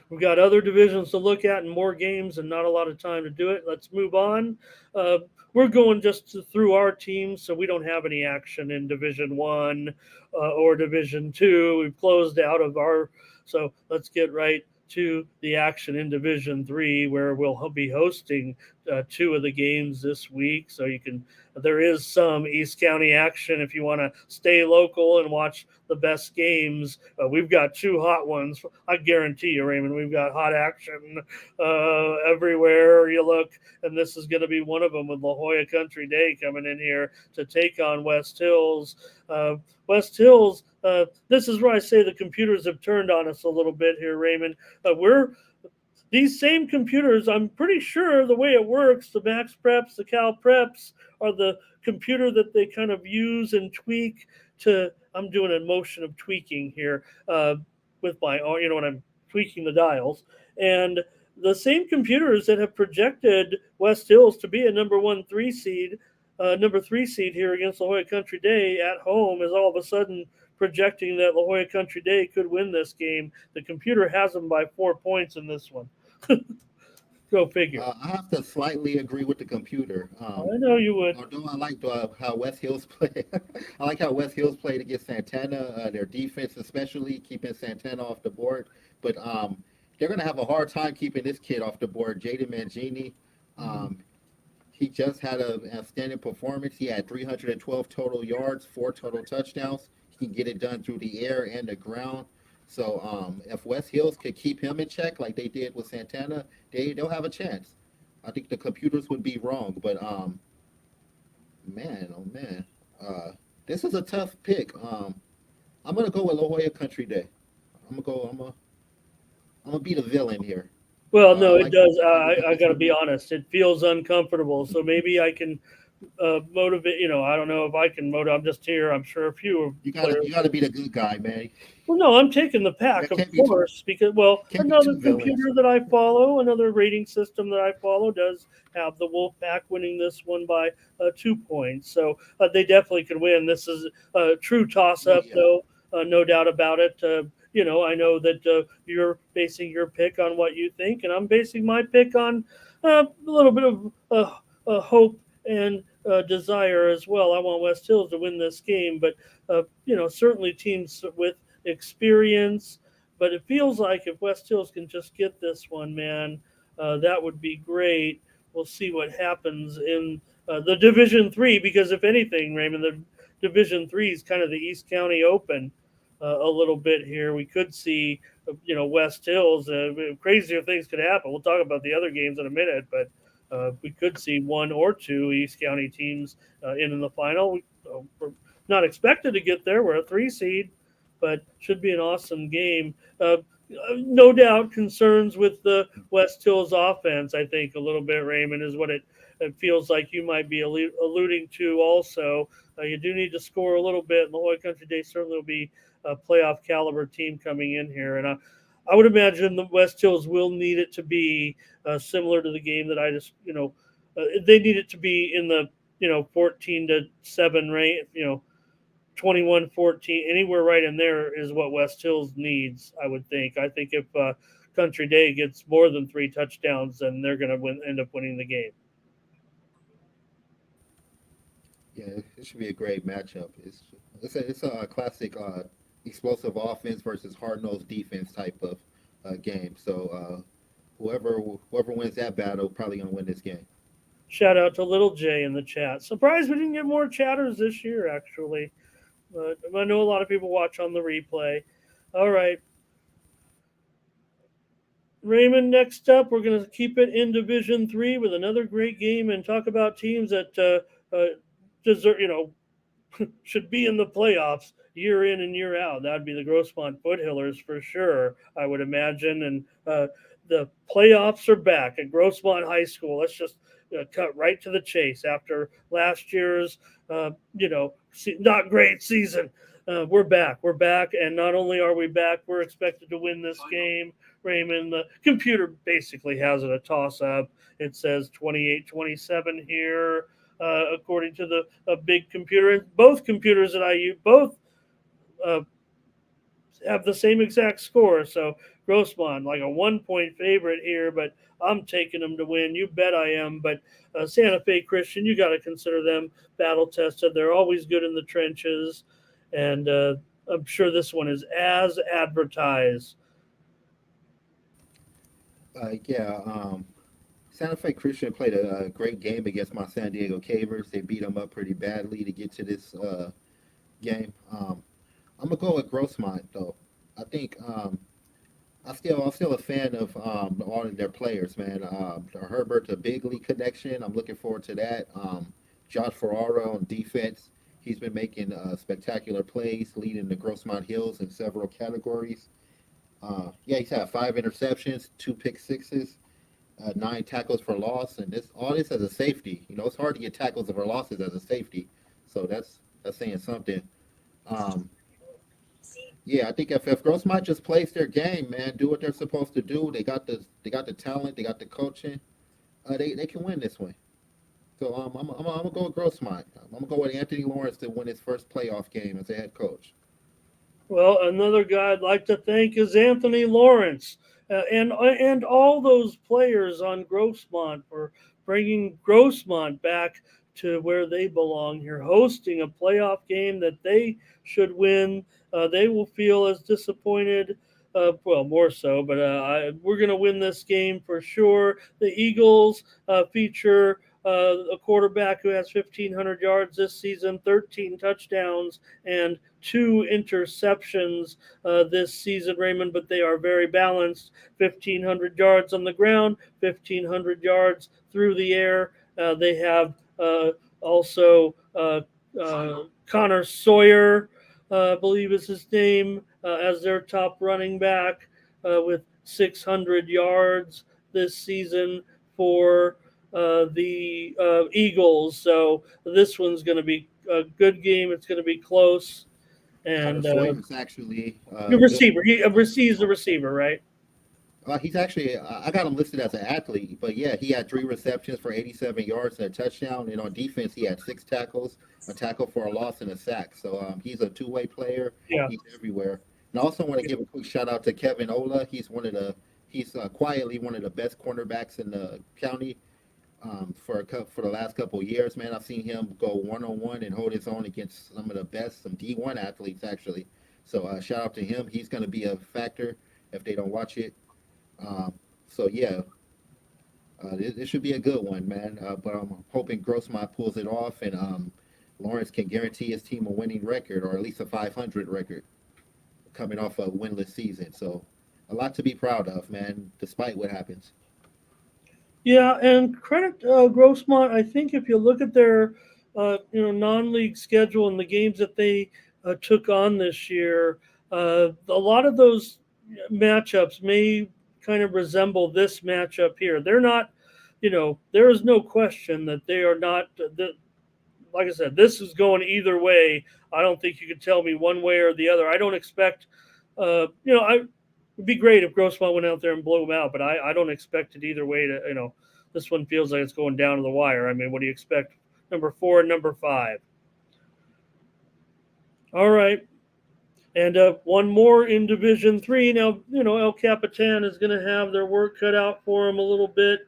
We've got other divisions to look at and more games and not a lot of time to do it. Let's move on. Uh, we're going through our teams, so we don't have any action in Division One or Division Two. We've closed out of our, so let's get right to the action in Division Three, where we'll be hosting two of the games this week. So there is some East County action if you want to stay local and watch the best games. We've got two hot ones. I guarantee you, Raymond, we've got hot action everywhere you look, and this is going to be one of them with La Jolla Country Day coming in here to take on West Hills. West Hills, this is where I say the computers have turned on us a little bit here, Raymond. We're these same computers, I'm pretty sure the way it works, the Max Preps, the Cal Preps, are the computer that they kind of use and tweak to. I'm doing a motion of tweaking here with my, when I'm tweaking the dials. And the same computers that have projected West Hills to be a number three seed here against La Jolla Country Day at home is all of a sudden projecting that La Jolla Country Day could win this game. The computer has them by 4 points in this one. Go figure. I have to slightly agree with the computer. I know you would. Although I like how West Hills play, I like how West Hills played against Santana. Their defense, especially keeping Santana off the board, but they're gonna have a hard time keeping this kid off the board. Jaden Mangini, um, he just had an outstanding performance. He had 312 total yards, four total touchdowns. He can get it done through the air and the ground. So if West Hills could keep him in check like they did with Santana, they'll have a chance. I think the computers would be wrong, but man, oh man, uh, this is a tough pick. I'm gonna go with La Jolla Country Day. I'm gonna go. I'm gonna be the villain here. Well, I no, it like does. like the I got to computers. be honest. It feels uncomfortable. So maybe I can motivate. I don't know if I can motivate. I'm just here. I'm sure a few You players. gotta be the good guy, man. Well, no, I'm taking the There pack, of can't be two. course, because Can't be another two villains. computer that I follow, another rating system that I follow, does have the Wolf Pack winning this one by 2 points. So they definitely could win. This is a true toss Oh up, yeah. though, no doubt about it. I know that you're basing your pick on what you think, and I'm basing my pick on a little bit of hope and desire as well. I want West Hills to win this game, but certainly teams with experience. But it feels like if West Hills can just get this one, man, that would be great. We'll see what happens in the Division 3, because if anything, Raymond, the Division 3 is kind of the East County Open a little bit here. We could see, West Hills. Crazier things could happen. We'll talk about the other games in a minute, but we could see one or two East County teams in the final. We're not expected to get there. We're a 3 seed, but should be an awesome game. No doubt concerns with the West Hills offense, I think, a little bit, Raymond, is what it feels like you might be alluding to also. You do need to score a little bit, and the Hoy Country Day certainly will be a playoff caliber team coming in here. And I would imagine the West Hills will need it to be similar to the game that I just, they need it to be in the, 14-7 range, 21-14, anywhere right in there is what West Hills needs, I would think. I think if Country Day gets more than 3 touchdowns, then they're going to end up winning the game. Yeah, it should be a great matchup. It's a classic explosive offense versus hard nosed defense type of game. So whoever wins that battle probably gonna win this game. Shout out to Little J in the chat. Surprised we didn't get more chatters this year, actually. But I know a lot of people watch on the replay. All right, Raymond, next up, we're going to keep it in Division 3 with another great game and talk about teams that deserve, should be in the playoffs year in and year out. That would be the Grossmont Foothillers for sure, I would imagine. And the playoffs are back at Grossmont High School. Let's just cut right to the chase after last year's, not great season. We're back. We're back. And not only are we back, we're expected to win this game. Raymond, the computer basically has it a toss up. It says 28-27 here, according to the big computer. And both computers that I use, both uh, have the same exact score. So Grossmont, like a 1 point favorite here, but I'm taking them to win. You bet I am. But Santa Fe Christian, you got to consider them battle tested. They're always good in the trenches. And I'm sure this one is as advertised. Yeah, Santa Fe Christian played a great game against my San Diego Cavers. They beat them up pretty badly to get to this game. I'm gonna go with Grossmont though. I think I'm still a fan of all of their players, man. The Herbert to Bigley connection. I'm looking forward to that. Josh Ferraro on defense. He's been making spectacular plays, leading the Grossmont Hills in several categories. Yeah, he's had 5 interceptions, two pick sixes, 9 tackles for loss, and this all this as a safety. It's hard to get tackles for losses as a safety, so that's saying something. Um, Yeah, I think if Grossmont just plays their game, man, do what they're supposed to do. They got the talent, they got the coaching. They can win this one. So I'm gonna go with Grossmont. I'm gonna go with Anthony Lawrence to win his first playoff game as a head coach. Well, another guy I'd like to thank is Anthony Lawrence. and all those players on Grossmont for bringing Grossmont back to where they belong here, hosting a playoff game that they should win. They will feel as disappointed. Well, more so, but we're going to win this game for sure. The Eagles feature a quarterback who has 1,500 yards this season, 13 touchdowns, and two interceptions this season, Raymond, but they are very balanced. 1,500 yards on the ground, 1,500 yards through the air. They have also Connor Sawyer, I believe is his name, as their top running back with 600 yards this season for the Eagles. So this one's going to be a good game. It's going to be close. Connor And Sawyer's actually the good. receiver, he receives the receiver, right? He's actually, I got him listed as an athlete, but yeah, he had 3 receptions for 87 yards and a touchdown. And on defense, he had 6 tackles, a tackle for a loss, and a sack. So he's a two-way player. Yeah. He's everywhere. And I also want to give a quick shout out to Kevin Ola. He's quietly one of the best cornerbacks in the county for the last couple of years. Man, I've seen him go one-on-one and hold his own against some of the best, some D1 athletes actually. So shout out to him. He's going to be a factor if they don't watch it. So yeah, this should be a good one, man. But I'm hoping Grossmont pulls it off, and Lawrence can guarantee his team a winning record, or at least a 500 record, coming off a winless season. So a lot to be proud of, man, despite what happens. Yeah, and credit Grossmont. I think if you look at their non-league schedule and the games that they took on this year, a lot of those matchups may kind of resemble this matchup here. They're not, there is no question that they are not. Like I said, this is going either way. I don't think you can tell me one way or the other. I don't expect, it'd be great if Grossmont went out there and blew them out, but I don't expect it either way. This one feels like it's going down to the wire. I mean, what do you expect? Number 4 and number 5. All right. And one more in Division Three. Now, El Capitan is going to have their work cut out for them a little bit.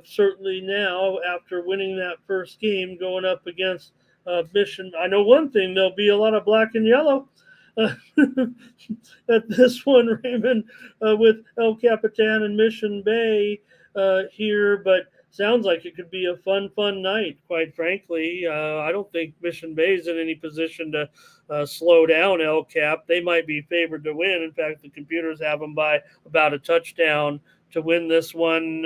Certainly now, after winning that first game, going up against Mission. I know one thing: there'll be a lot of black and yellow at this one, Raymond, with El Capitan and Mission Bay here. But sounds like it could be a fun night, quite frankly. I don't think Mission Bay is in any position to slow down El Cap. They might be favored to win. In fact, the computers have them by about a touchdown to win this one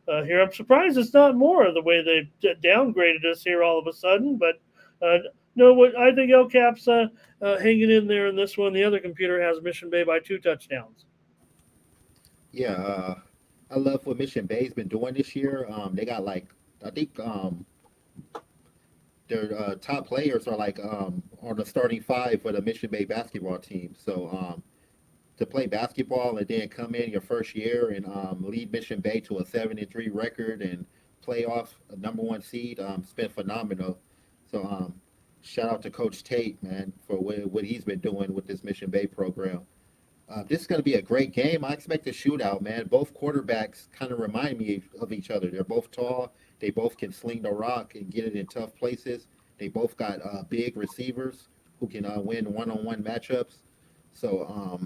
here. I'm surprised it's not more the way they downgraded us here all of a sudden. But no, what I think El Cap's hanging in there in this one. The other computer has Mission Bay by 2 touchdowns. Yeah, I love what Mission Bay's been doing this year. They got I think their top players are on the starting 5 for the Mission Bay basketball team. So to play basketball and then come in your first year and lead Mission Bay to a 7-3 record and play off a number 1 seed, it's been phenomenal. So shout out to Coach Tate, man, for what he's been doing with this Mission Bay program. This is going to be a great game. I expect a shootout, man. Both quarterbacks kind of remind me of each other. They're both tall. They both can sling the rock and get it in tough places. They both got big receivers who can win one-on-one matchups. So,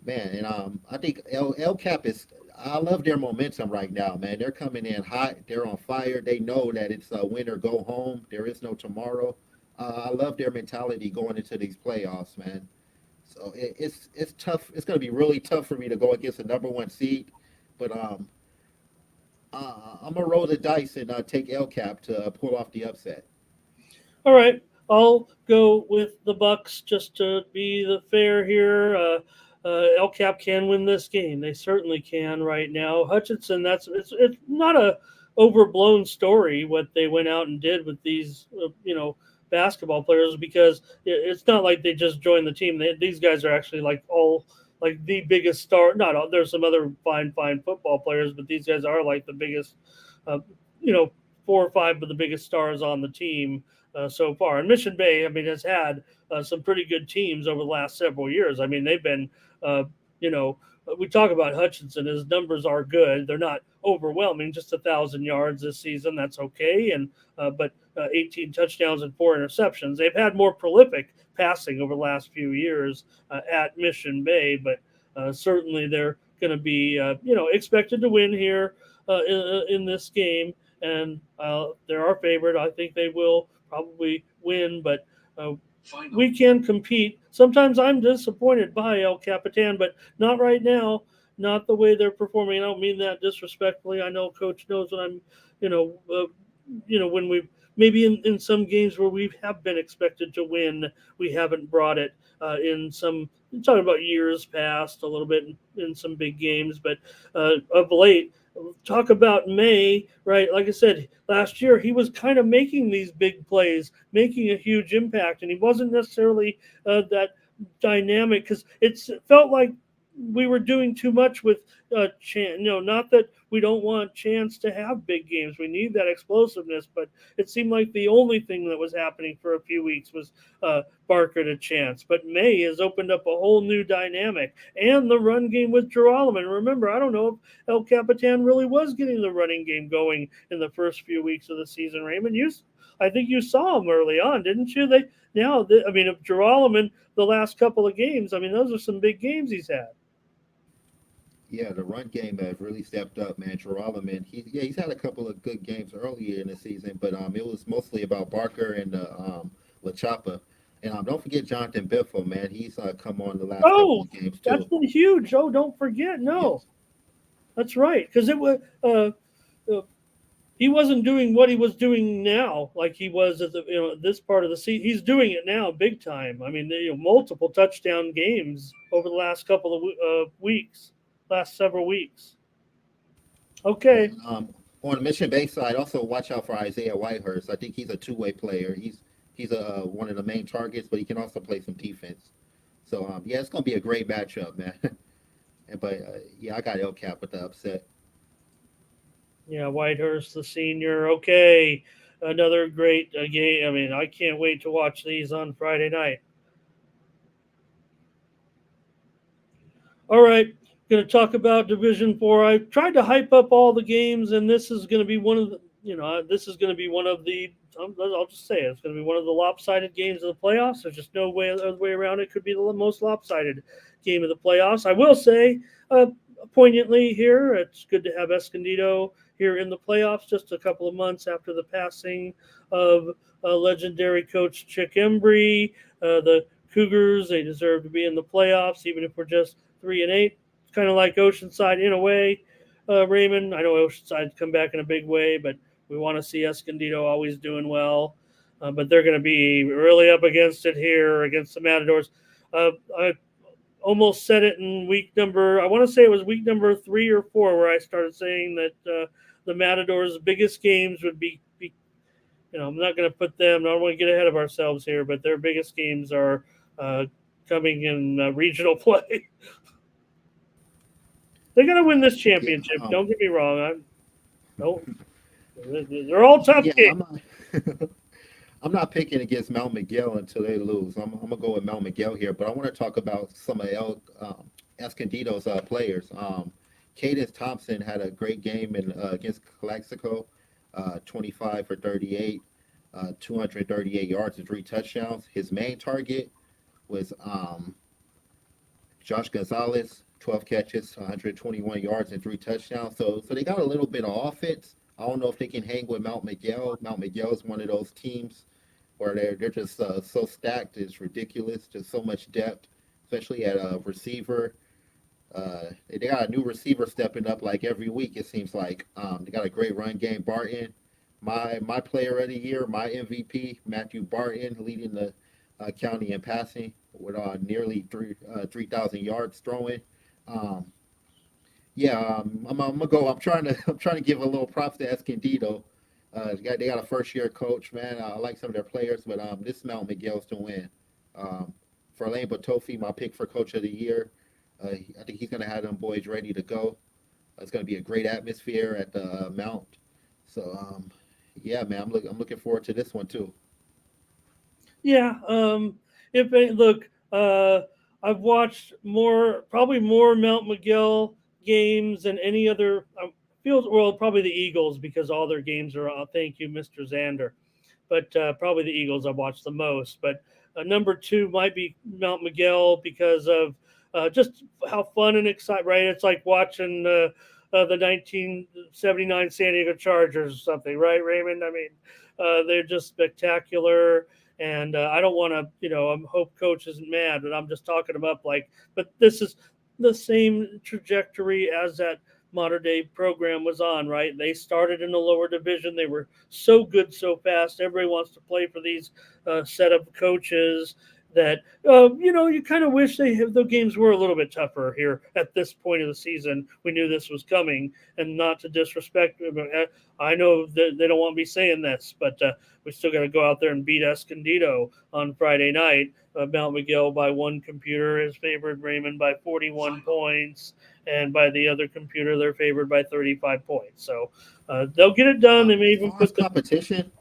man, and I think El Cap is. I love their momentum right now, man. They're coming in hot. They're on fire. They know that it's a win or go home. There is no tomorrow. I love their mentality going into these playoffs, man. So it's tough. It's going to be really tough for me to go against the number 1 seed, but I'm gonna roll the dice and take El Cap to pull off the upset. All right, I'll go with the Bucks just to be the fair here. El Cap can win this game. They certainly can right now. Hutchinson, it's not a overblown story what they went out and did with these basketball players, because it's not like they just joined the team. These guys are actually all like the biggest star. Not all, there's some other fine football players, but these guys are like the biggest, uh, 4 or 5 of the biggest stars on the team so far. And Mission Bay, I mean, has had some pretty good teams over the last several years. I mean, they've been we talk about Hutchinson. His numbers are good. They're not overwhelming. Just 1,000 yards this season. That's okay. And but 18 touchdowns and 4 interceptions. They've had more prolific passing over the last few years at Mission Bay, but certainly they're going to be expected to win here in this game, and they're our favorite. I think they will probably win, but uh, we can compete. Sometimes I'm disappointed by El Capitan, but not right now. Not the way they're performing. I don't mean that disrespectfully. I know Coach knows what I'm, you know, uh, when we maybe in some games where we have been expected to win, we haven't brought it. In some, I'm talking about years past, a little bit in some big games, but of late, talk about May, right? Like I said, last year he was kind of making these big plays, making a huge impact, and he wasn't necessarily that dynamic because it felt like we were doing too much with not that we don't want Chance to have big games. We need that explosiveness, but it seemed like the only thing that was happening for a few weeks was Barker to Chance. But May has opened up a whole new dynamic, and the run game with Geralman. And remember, I don't know if El Capitan really was getting the running game going in the first few weeks of the season. Raymond, I think you saw him early on, didn't you? I mean, if Geralman the last couple of games, I mean, those are some big games he's had. Yeah, the run game has really stepped up, man. Geralman, he's had a couple of good games earlier in the season, but it was mostly about Barker and La Chapa. And don't forget Jonathan Biffle, man. He's come on the last couple Oh, of games that's too. been huge. Oh, don't forget. No, Yes, that's right. Because it was uh, he wasn't doing what he was doing now, like he was at the this part of the season. He's doing it now, big time. I mean, multiple touchdown games over the last couple of weeks, last several weeks. man. Okay. On the Mission Bay side, also watch out for Isaiah Whitehurst. I think he's a two-way player. He's one of the main targets, but he can also play some defense. So yeah, it's gonna be a great matchup, man. But yeah, I got El Cap with the upset. Yeah, Whitehurst, the senior. Okay, another great game. I mean, I can't wait to watch these on Friday night. All right, going to talk about Division Four. I tried to hype up all the games, and this is going to be one of the. This is going to be one of the. I'll just say it, it's going to be one of the lopsided games of the playoffs. There's just no way other way around. It could be the most lopsided game of the playoffs. I will say, poignantly here, it's good to have Escondido here in the playoffs. Just a couple of months after the passing of legendary coach Chick Embry, the Cougars, they deserve to be in the playoffs, even if we're just 3-8. It's kind of like Oceanside in a way. Raymond, I know Oceanside's come back in a big way, but we want to see Escondido always doing well. But they're going to be really up against it here against the Matadors. I almost said it in week number, I want to say it was week number 3 or 4, where I started saying that the Matadors' biggest games would be I'm not going to put them, I don't want to get ahead of ourselves here, but their biggest games are uh, coming in regional play. They're going to win this Yeah, championship. Don't get me wrong. Don't. They're all tough yeah, games. I'm not. I'm not picking against Mount Miguel until they lose. I'm gonna go with Mount Miguel here, but I want to talk about some of Escondido's players. Cadence Thompson had a great game against Calexico, 25 for 38, 238 yards and 3 touchdowns. His main target was Josh Gonzalez, 12 catches, 121 yards and 3 touchdowns. So they got a little bit of offense. I don't know if they can hang with Mount Miguel. Mount Miguel is one of those teams where they're just so stacked. It's ridiculous. Just so much depth, especially at a receiver. They got a new receiver stepping up like every week. It seems like they got a great run game. Barton, my player of the year, my MVP, Matthew Barton, leading the county in passing with nearly 3,000 yards throwing. Um, yeah, I'm gonna go. I'm trying to give a little props to Escondido. They got a first year coach, man. I like some of their players, but this Mount Miguel's to win. Um, Farlane Batofi, my pick for coach of the year. I think he's gonna have them boys ready to go. It's gonna be a great atmosphere at the Mount. So yeah, man, I'm looking forward to this one too. Yeah. If they, look, I've watched probably more Mount Miguel games than any other. Feels well, probably the Eagles because all their games are on. Thank you, Mr. Zander, but probably the Eagles I've watched the most. But number two might be Mount Miguel because of just how fun and exciting. Right, it's like watching the 1979 San Diego Chargers or something, right, Raymond? I mean, they're just spectacular. And I don't want to, I hope coach isn't mad, but I'm just talking about like, but this is the same trajectory as that modern day program was on, right? They started in the lower division. They were so good so fast. Everybody wants to play for these set of coaches that you kind of wish the games were a little bit tougher here at this point of the season. We knew this was coming, and not to disrespect them. I know that they don't want me saying this, but we still got to go out there and beat Escondido on Friday night. Mount Miguel by one computer is favored Raymond by 41 points, and by the other computer they're favored by 35 points. So they'll get it done. They may even put competition.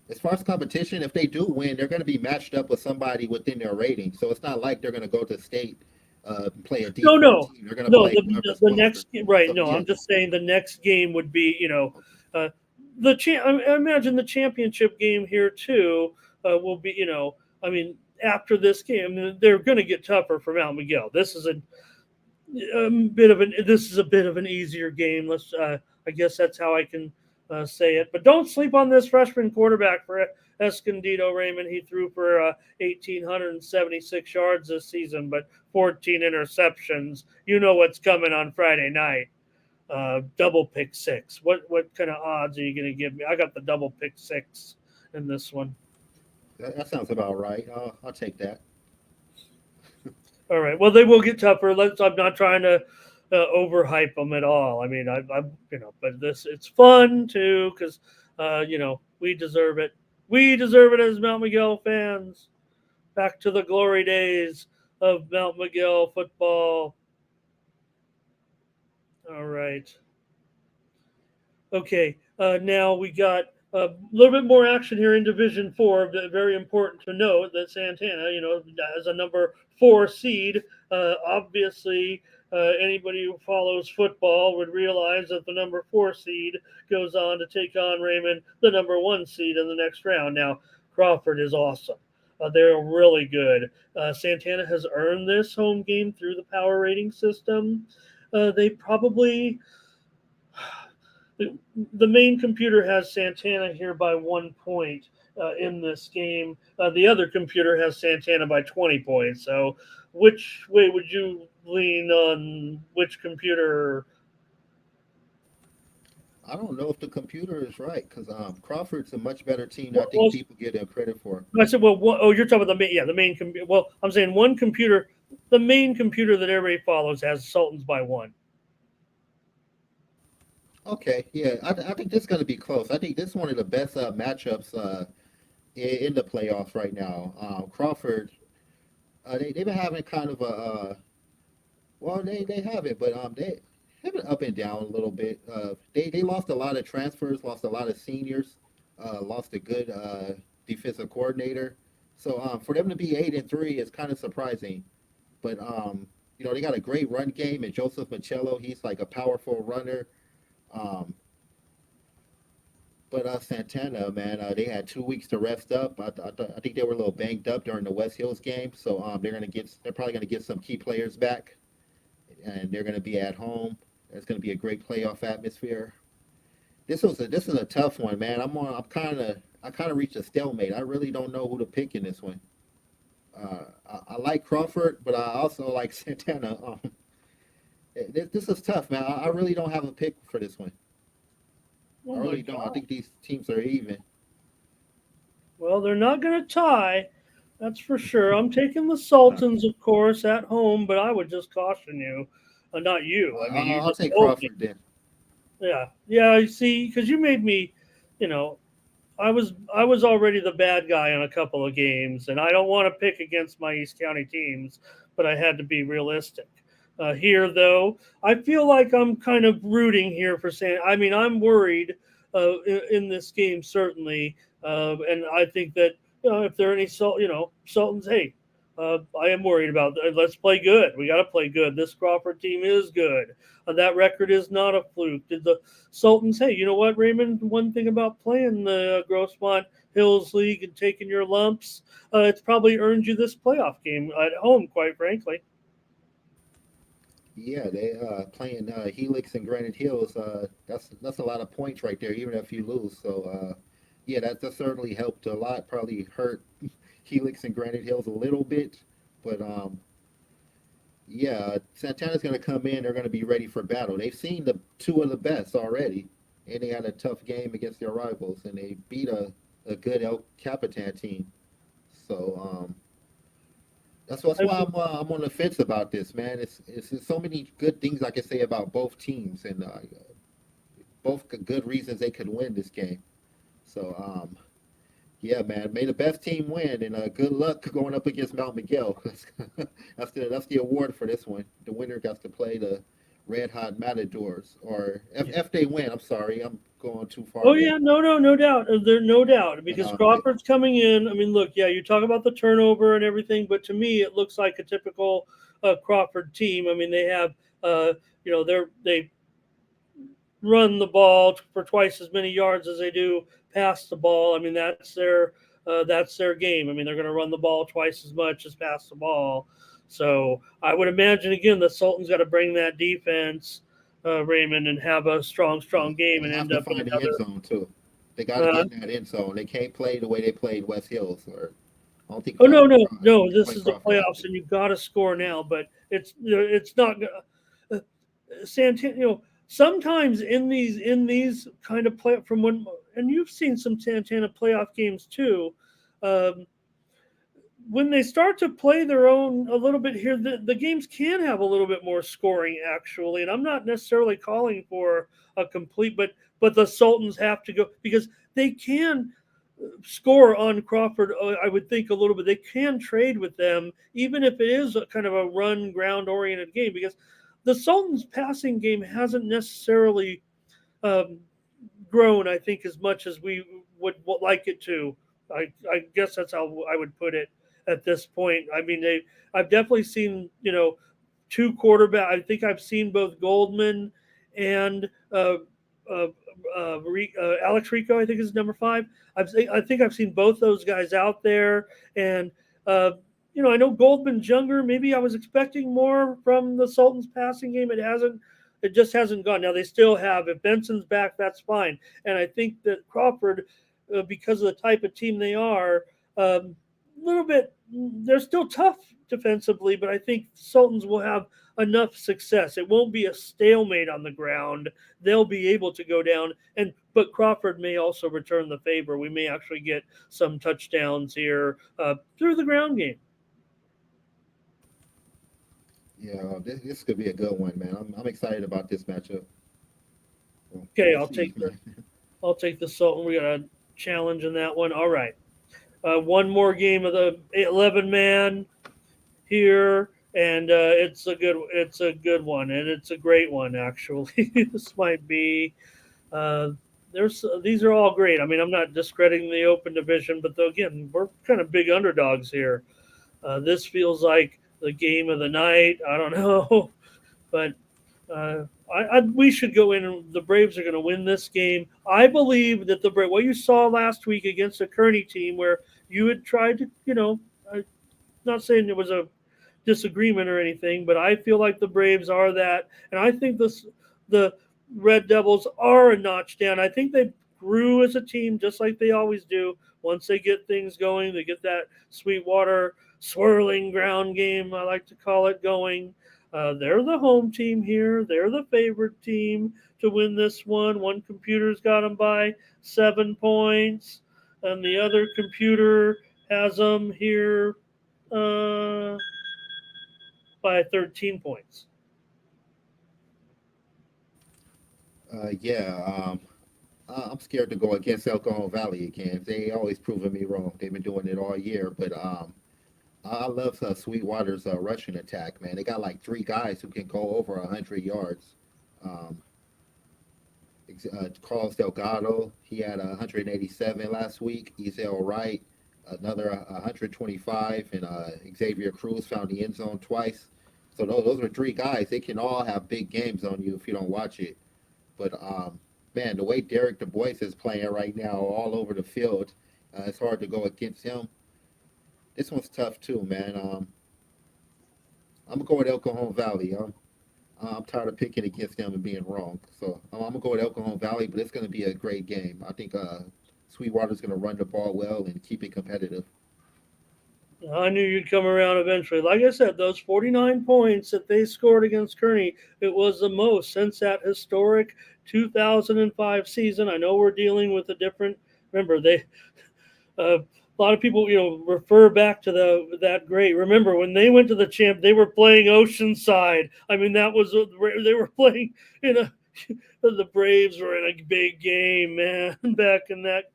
As far as competition, if they do win, they're going to be matched up with somebody within their rating. So it's not like they're going to go to state play a D4 no, team. They're going to no. play The next right. So No, yeah, I'm just saying the next game would be uh, I imagine the championship game here too will be I mean after this game they're going to get tougher for Mount Miguel. This is a bit of an easier game. I guess that's how I can say it. But don't sleep on this freshman quarterback for Escondido, Raymond. He threw for 1,876 yards this season, but 14 interceptions. You know what's coming on Friday night. Double pick six. What kind of odds are you going to give me? I got the double pick six in this one. that sounds about right. I'll take that. All right. Well, they will get tougher. I'm not trying to overhype them at all. I mean, but it's fun too because we deserve it. We deserve it as Mount Miguel fans. Back to the glory days of Mount Miguel football. All right. Okay, now we got a little bit more action here in Division Four. Very important to note that Santana, as a number four seed, obviously anybody who follows football would realize that the number four seed goes on to take on Raymond, the number one seed in the next round. Now Crawford is awesome. They're really good. Santana has earned this home game through the power rating system. They probably the main computer has Santana here by 1 point in this game. The other computer has Santana by 20 points. So, which way would you lean on which computer? I don't know if the computer is right because Crawford's a much better team than I think Well, people give them credit for. I said, well, you're talking about the main computer. Well, I'm saying one computer, the main computer that everybody follows has Sultans by one. Okay, yeah, I think this is going to be close. I think this is one of the best matchups in the playoffs right now. Crawford, they've been having kind of well, they haven't, but they've been up and down a little bit. They lost a lot of transfers, lost a lot of seniors, lost a good defensive coordinator. So for them to be 8-3 is kind of surprising. But they got a great run game, and Joseph Michello, he's like a powerful runner. Um, but Santana, man, they had 2 weeks to rest up. I think they were a little banged up during the West Hills game, so they're probably gonna get some key players back, and they're gonna be at home. It's gonna be a great playoff atmosphere. This is a tough one, man. I kind of reached a stalemate. I really don't know who to pick in this one. I like Crawford, but I also like Santana. This is tough, man. I really don't have a pick for this one. Oh I my really don't. I God. think these teams are even. Well, they're not going to tie. That's for sure. I'm taking the Uh, Sultans, of course, at home, but I would just caution you. Not you. I mean, you I'll just take told me. Crawford then. Yeah, yeah. You see, because you made me, you know, I was already the bad guy in a couple of games, and I don't want to pick against my East County teams, but I had to be realistic. Here, though, I feel like I'm kind of rooting here for San. I mean, I'm worried in this game certainly, and I think that if there are any Sultans, hey. I am worried about that. Let's play good. We got to play good. This Crawford team is good. That record is not a fluke. Did the Sultans? Hey, you know what, Raymond? One thing about playing the Grossmont Hills League and taking your lumps, it's probably earned you this playoff game at home. Quite frankly. Yeah, they playing Helix and Granite Hills. That's a lot of points right there, even if you lose. So yeah, that certainly helped a lot. Probably hurt Helix and Granite Hills a little bit, but yeah, Santana's going to come in. They're going to be ready for battle. They've seen the two of the best already, and they had a tough game against their rivals, and they beat a good El Capitan team. So that's I why mean, I'm on the fence about this, man. It's so many good things I can say about both teams, and both good reasons they could win this game. So yeah, man, may the best team win, and good luck going up against Mount Miguel. That's the award for this one. The winner gets to play the Red Hot Matadors, or yeah. if they win. I'm sorry, I'm going too far Oh there. yeah, no doubt. There, no doubt, And because Crawford's coming in. I mean, look, yeah, you talk about the turnover and everything, but to me, it looks like a typical Crawford team. I mean, they have, uh, they run the ball for twice as many yards as they do pass the ball. I mean, that's their game. I mean, they're going to run the ball twice as much as pass the ball. So I would imagine again the Sultans got to bring that defense, Raymond, and have a strong game they and have end to up in find the end another. zone too. They got to Uh, get in that end zone. They can't play the way they played West Hills, or I don't think oh no, no, no! they This play is the Crawford like playoffs, this. and you've got to score now. But it's not. Santana, sometimes in these kind of play from when, and you've seen some Santana playoff games too. Um, when they start to play their own a little bit here, the games can have a little bit more scoring actually. And I'm not necessarily calling for a complete, but the Sultans have to go because they can score on Crawford. I would think a little bit. They can trade with them, even if it is a kind of a run ground oriented game, because the Sultans' passing game hasn't necessarily um, grown. I think as much as we would like it to. I guess that's how I would put it at this point. I mean, I've definitely seen two quarterback. I think I've seen both Goldman and uh, Alex Rico. I think is number five. I think I've seen both those guys out there, and uh, I know Goldman's younger. Maybe I was expecting more from the Sultans' passing game. It hasn't. It just hasn't gone. Now they still have. If Benson's back, that's fine. And I think that Crawford, because of the type of team they are, a little bit. They're still tough defensively, but I think Sultans will have enough success. It won't be a stalemate on the ground. They'll be able to go down, and but Crawford may also return the favor. We may actually get some touchdowns here through the ground game. Yeah, this could be a good one, man. I'm excited about this matchup. Okay, We'll see, man. I'll take the Sultan. We got a challenge in that one. All right, one more game of the 11 man here, and it's a good one, and it's a great one actually. This might be uh, there's these are all great. I mean, I'm not discrediting the open division, but though again, we're kind of big underdogs here. This feels like the game of the night. I don't know, but we should go in. And the Braves are going to win this game. I believe that the Braves. What you saw last week against a Kearney team, where you had tried to, I'm not saying there was a disagreement or anything, but I feel like the Braves are that, and I think the Red Devils are a notch down. I think they grew as a team just like they always do. Once they get things going, they get that Sweetwater swirling ground game, I like to call it, going. They're the home team here. They're the favorite team to win this one. One computer's got them by 7 points, and the other computer has them here uh, by 13 points. Yeah, I'm scared to go against El Cajon Valley again. They always proving me wrong. They've been doing it all year, but I love Sweetwater's rushing attack, man. They got like three guys who can go over 100 yards. Um, Carlos Delgado, he had 187 last week. Ezel Wright, another 125, and Xavier Cruz found the end zone twice. So those are three guys. They can all have big games on you if you don't watch it. But man, the way Derek Du Bois is playing right now, all over the field, it's hard to go against him. This one's tough too, man. I'm gonna go with El Cajon Valley. I'm tired of picking against them and being wrong. So I'm gonna go with El Cajon Valley, but it's gonna be a great game. I think Sweetwater's gonna run the ball well and keep it competitive. I knew you'd come around eventually. Like I said, those 49 points that they scored against Kearney, it was the most since that historic 2005 season. I know we're dealing with a different. Remember, a lot of people, refer back to that great. Remember when they went to the champ, they were playing Oceanside. I mean, that was they were playing in a. The Braves were in a big game, man, back in that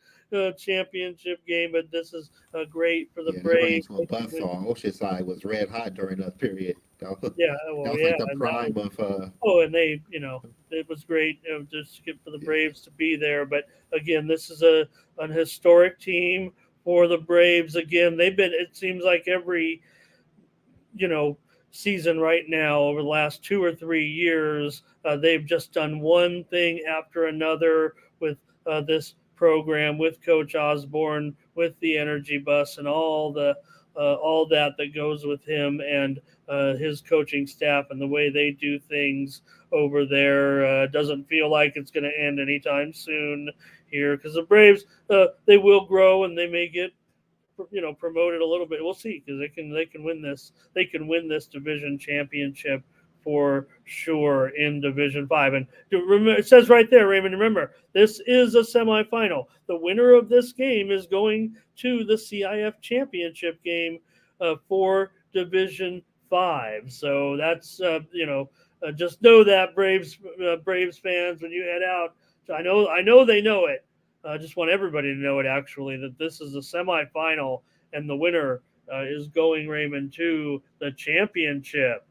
championship game. But this is great for the Yeah, they ran Braves. into a buzzsaw. Oceanside was red hot during that period. Yeah, That well, was yeah, like the and that was prime of and it was great, just for the Braves to be there. But again, this is an historic team for the Braves. Again, they've been. It seems like every you know season right now over the last 2 or 3 years, they've just done one thing after another with this program, with Coach Osborne, with the energy bus, and all that goes with him and his coaching staff and the way they do things over there. Doesn't feel like it's going to end anytime soon here, because the Braves, they will grow and they may get promoted a little bit. We'll see, because they can win this. They can win this division championship for sure in Division 5. And remember, it says right there, Raymond. Remember, this is a semifinal. The winner of this game is going to the CIF championship game for Division 5. So that's just know that, Braves fans, when you head out. I know they know it. I just want everybody to know it, actually, that this is a semifinal and the winner is going, Raymond, to the championship.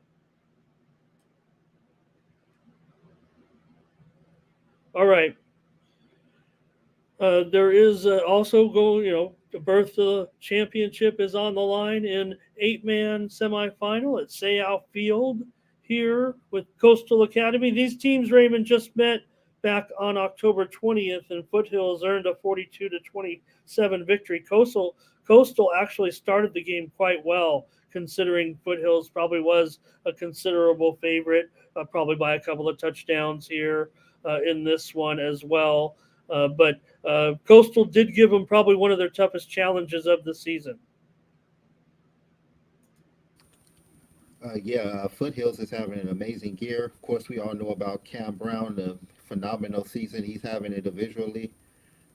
All right. There is also going, the berth to the championship is on the line in 8-man semifinal at Sayal Field here with Coastal Academy. These teams, Raymond, just met back on October 20th, and Foothills earned a 42-27 victory. Coastal actually started the game quite well, considering Foothills probably was a considerable favorite, probably by a couple of touchdowns here in this one as well. But Coastal did give them probably one of their toughest challenges of the season. Foothills is having an amazing year. Of course, we all know about Cam Brown, the phenomenal season he's having individually.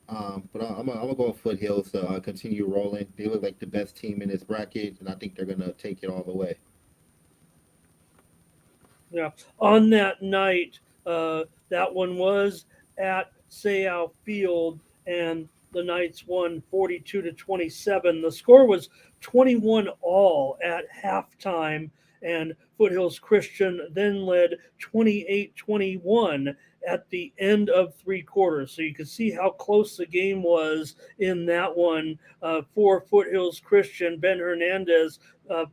But I'm gonna go with Foothills to continue rolling. They look like the best team in this bracket, and I think they're gonna take it all the way. Yeah. On that night, that one was at Sayal Field, and the Knights won 42-27. The score was 21 all at halftime, and Foothills Christian then led 28-21 at the end of three quarters. So you can see how close the game was in that one for Foothills Christian. Ben Hernandez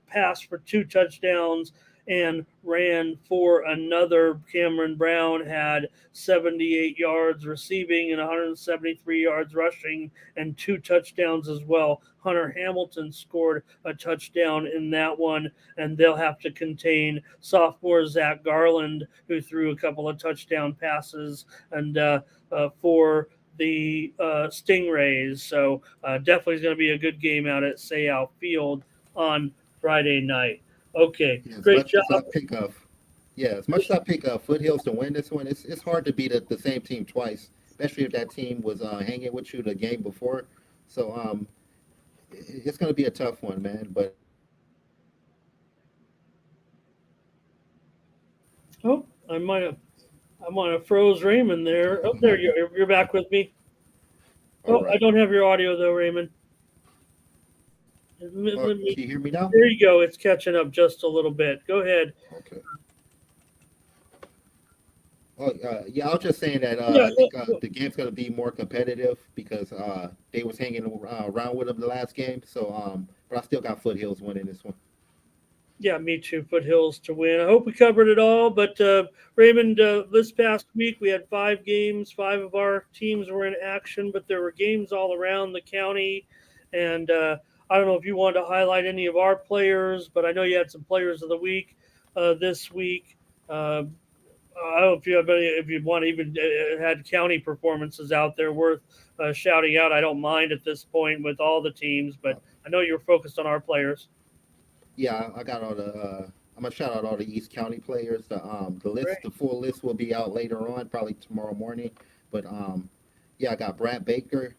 passed for two touchdowns and ran for another. Cameron Brown had 78 yards receiving and 173 yards rushing and two touchdowns as well. Hunter Hamilton scored a touchdown in that one, and they'll have to contain sophomore Zach Garland, who threw a couple of touchdown passes and for the Stingrays. So definitely is going to be a good game out at Sayal Field on Friday night. Okay, Yeah, as great much job. as I pick up, yeah, as much as I pick up Foothills to win this one, it's hard to beat the same team twice, especially if that team was hanging with you the game before. So it's going to be a tough one, man. But Oh, I might have froze Raymond there. Oh, there you're back with me. all Oh, I right, don't have your audio though, Raymond. well, Let me. can you hear me now? There you go. It's catching up just a little bit. Go ahead. Okay. Oh, yeah, I was just saying that Yeah, I think the game's going to be more competitive because they was hanging around with them the last game. So, but I still got Foothills winning this one. yeah, me too. Foothills to win. I hope we covered it all. But Raymond, this past week we had 5 games. 5 of our teams were in action, but there were games all around the county. And I don't know if you wanted to highlight any of our players, but I know you had some players of the week this week. Uh, I don't know if you have any, if you want to even had county performances out there worth shouting out. I don't mind at this point with all the teams, but Uh, I know you're focused on our players. yeah, I got all the. I'm gonna shout out all the East County players. The list, Great. the full list will be out later on, probably tomorrow morning. But yeah, I got Brad Baker.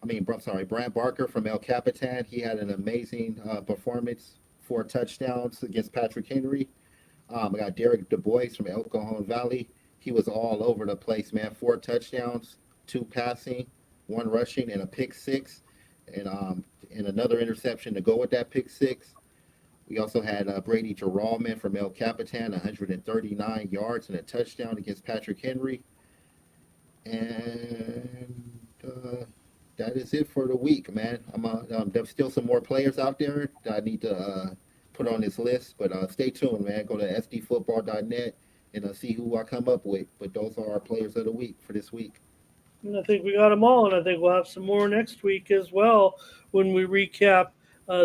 I'm sorry, Brad Barker from El Capitan. He had an amazing performance, 4 touchdowns against Patrick Henry. I got Derek Du Bois from El Cajon Valley. He was all over the place, man. 4 touchdowns, 2 passing, 1 rushing, and a pick six, and another interception to go with that pick six. We also had Brady Geralman from El Capitan, 139 yards and a touchdown against Patrick Henry. And that is it for the week, man. There's still some more players out there that I need to put on this list, but stay tuned, man. Go to sdfootball.net and see who I come up with. But those are our players of the week for this week. And I think we got them all, and I think we'll have some more next week as well when we recap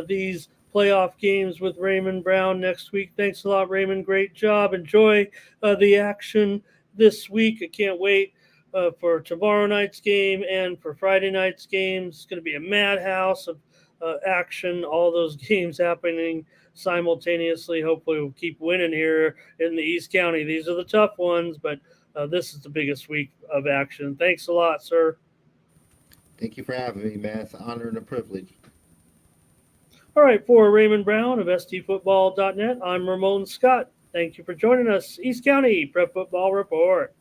these playoff games with Raymond Brown next week. Thanks a lot, Raymond. Great job. Enjoy the action this week. I can't wait for tomorrow night's game and for Friday night's games. It's going to be a madhouse of action. All those games happening simultaneously. Hopefully, we'll keep winning here in the East County. These are the tough ones, but this is the biggest week of action. Thanks a lot, sir. Thank you for having me, man. It's an honor and a privilege. All right, for Raymond Brown of stfootball.net, I'm Ramon Scott. Thank you for joining us. East County Prep Football Report.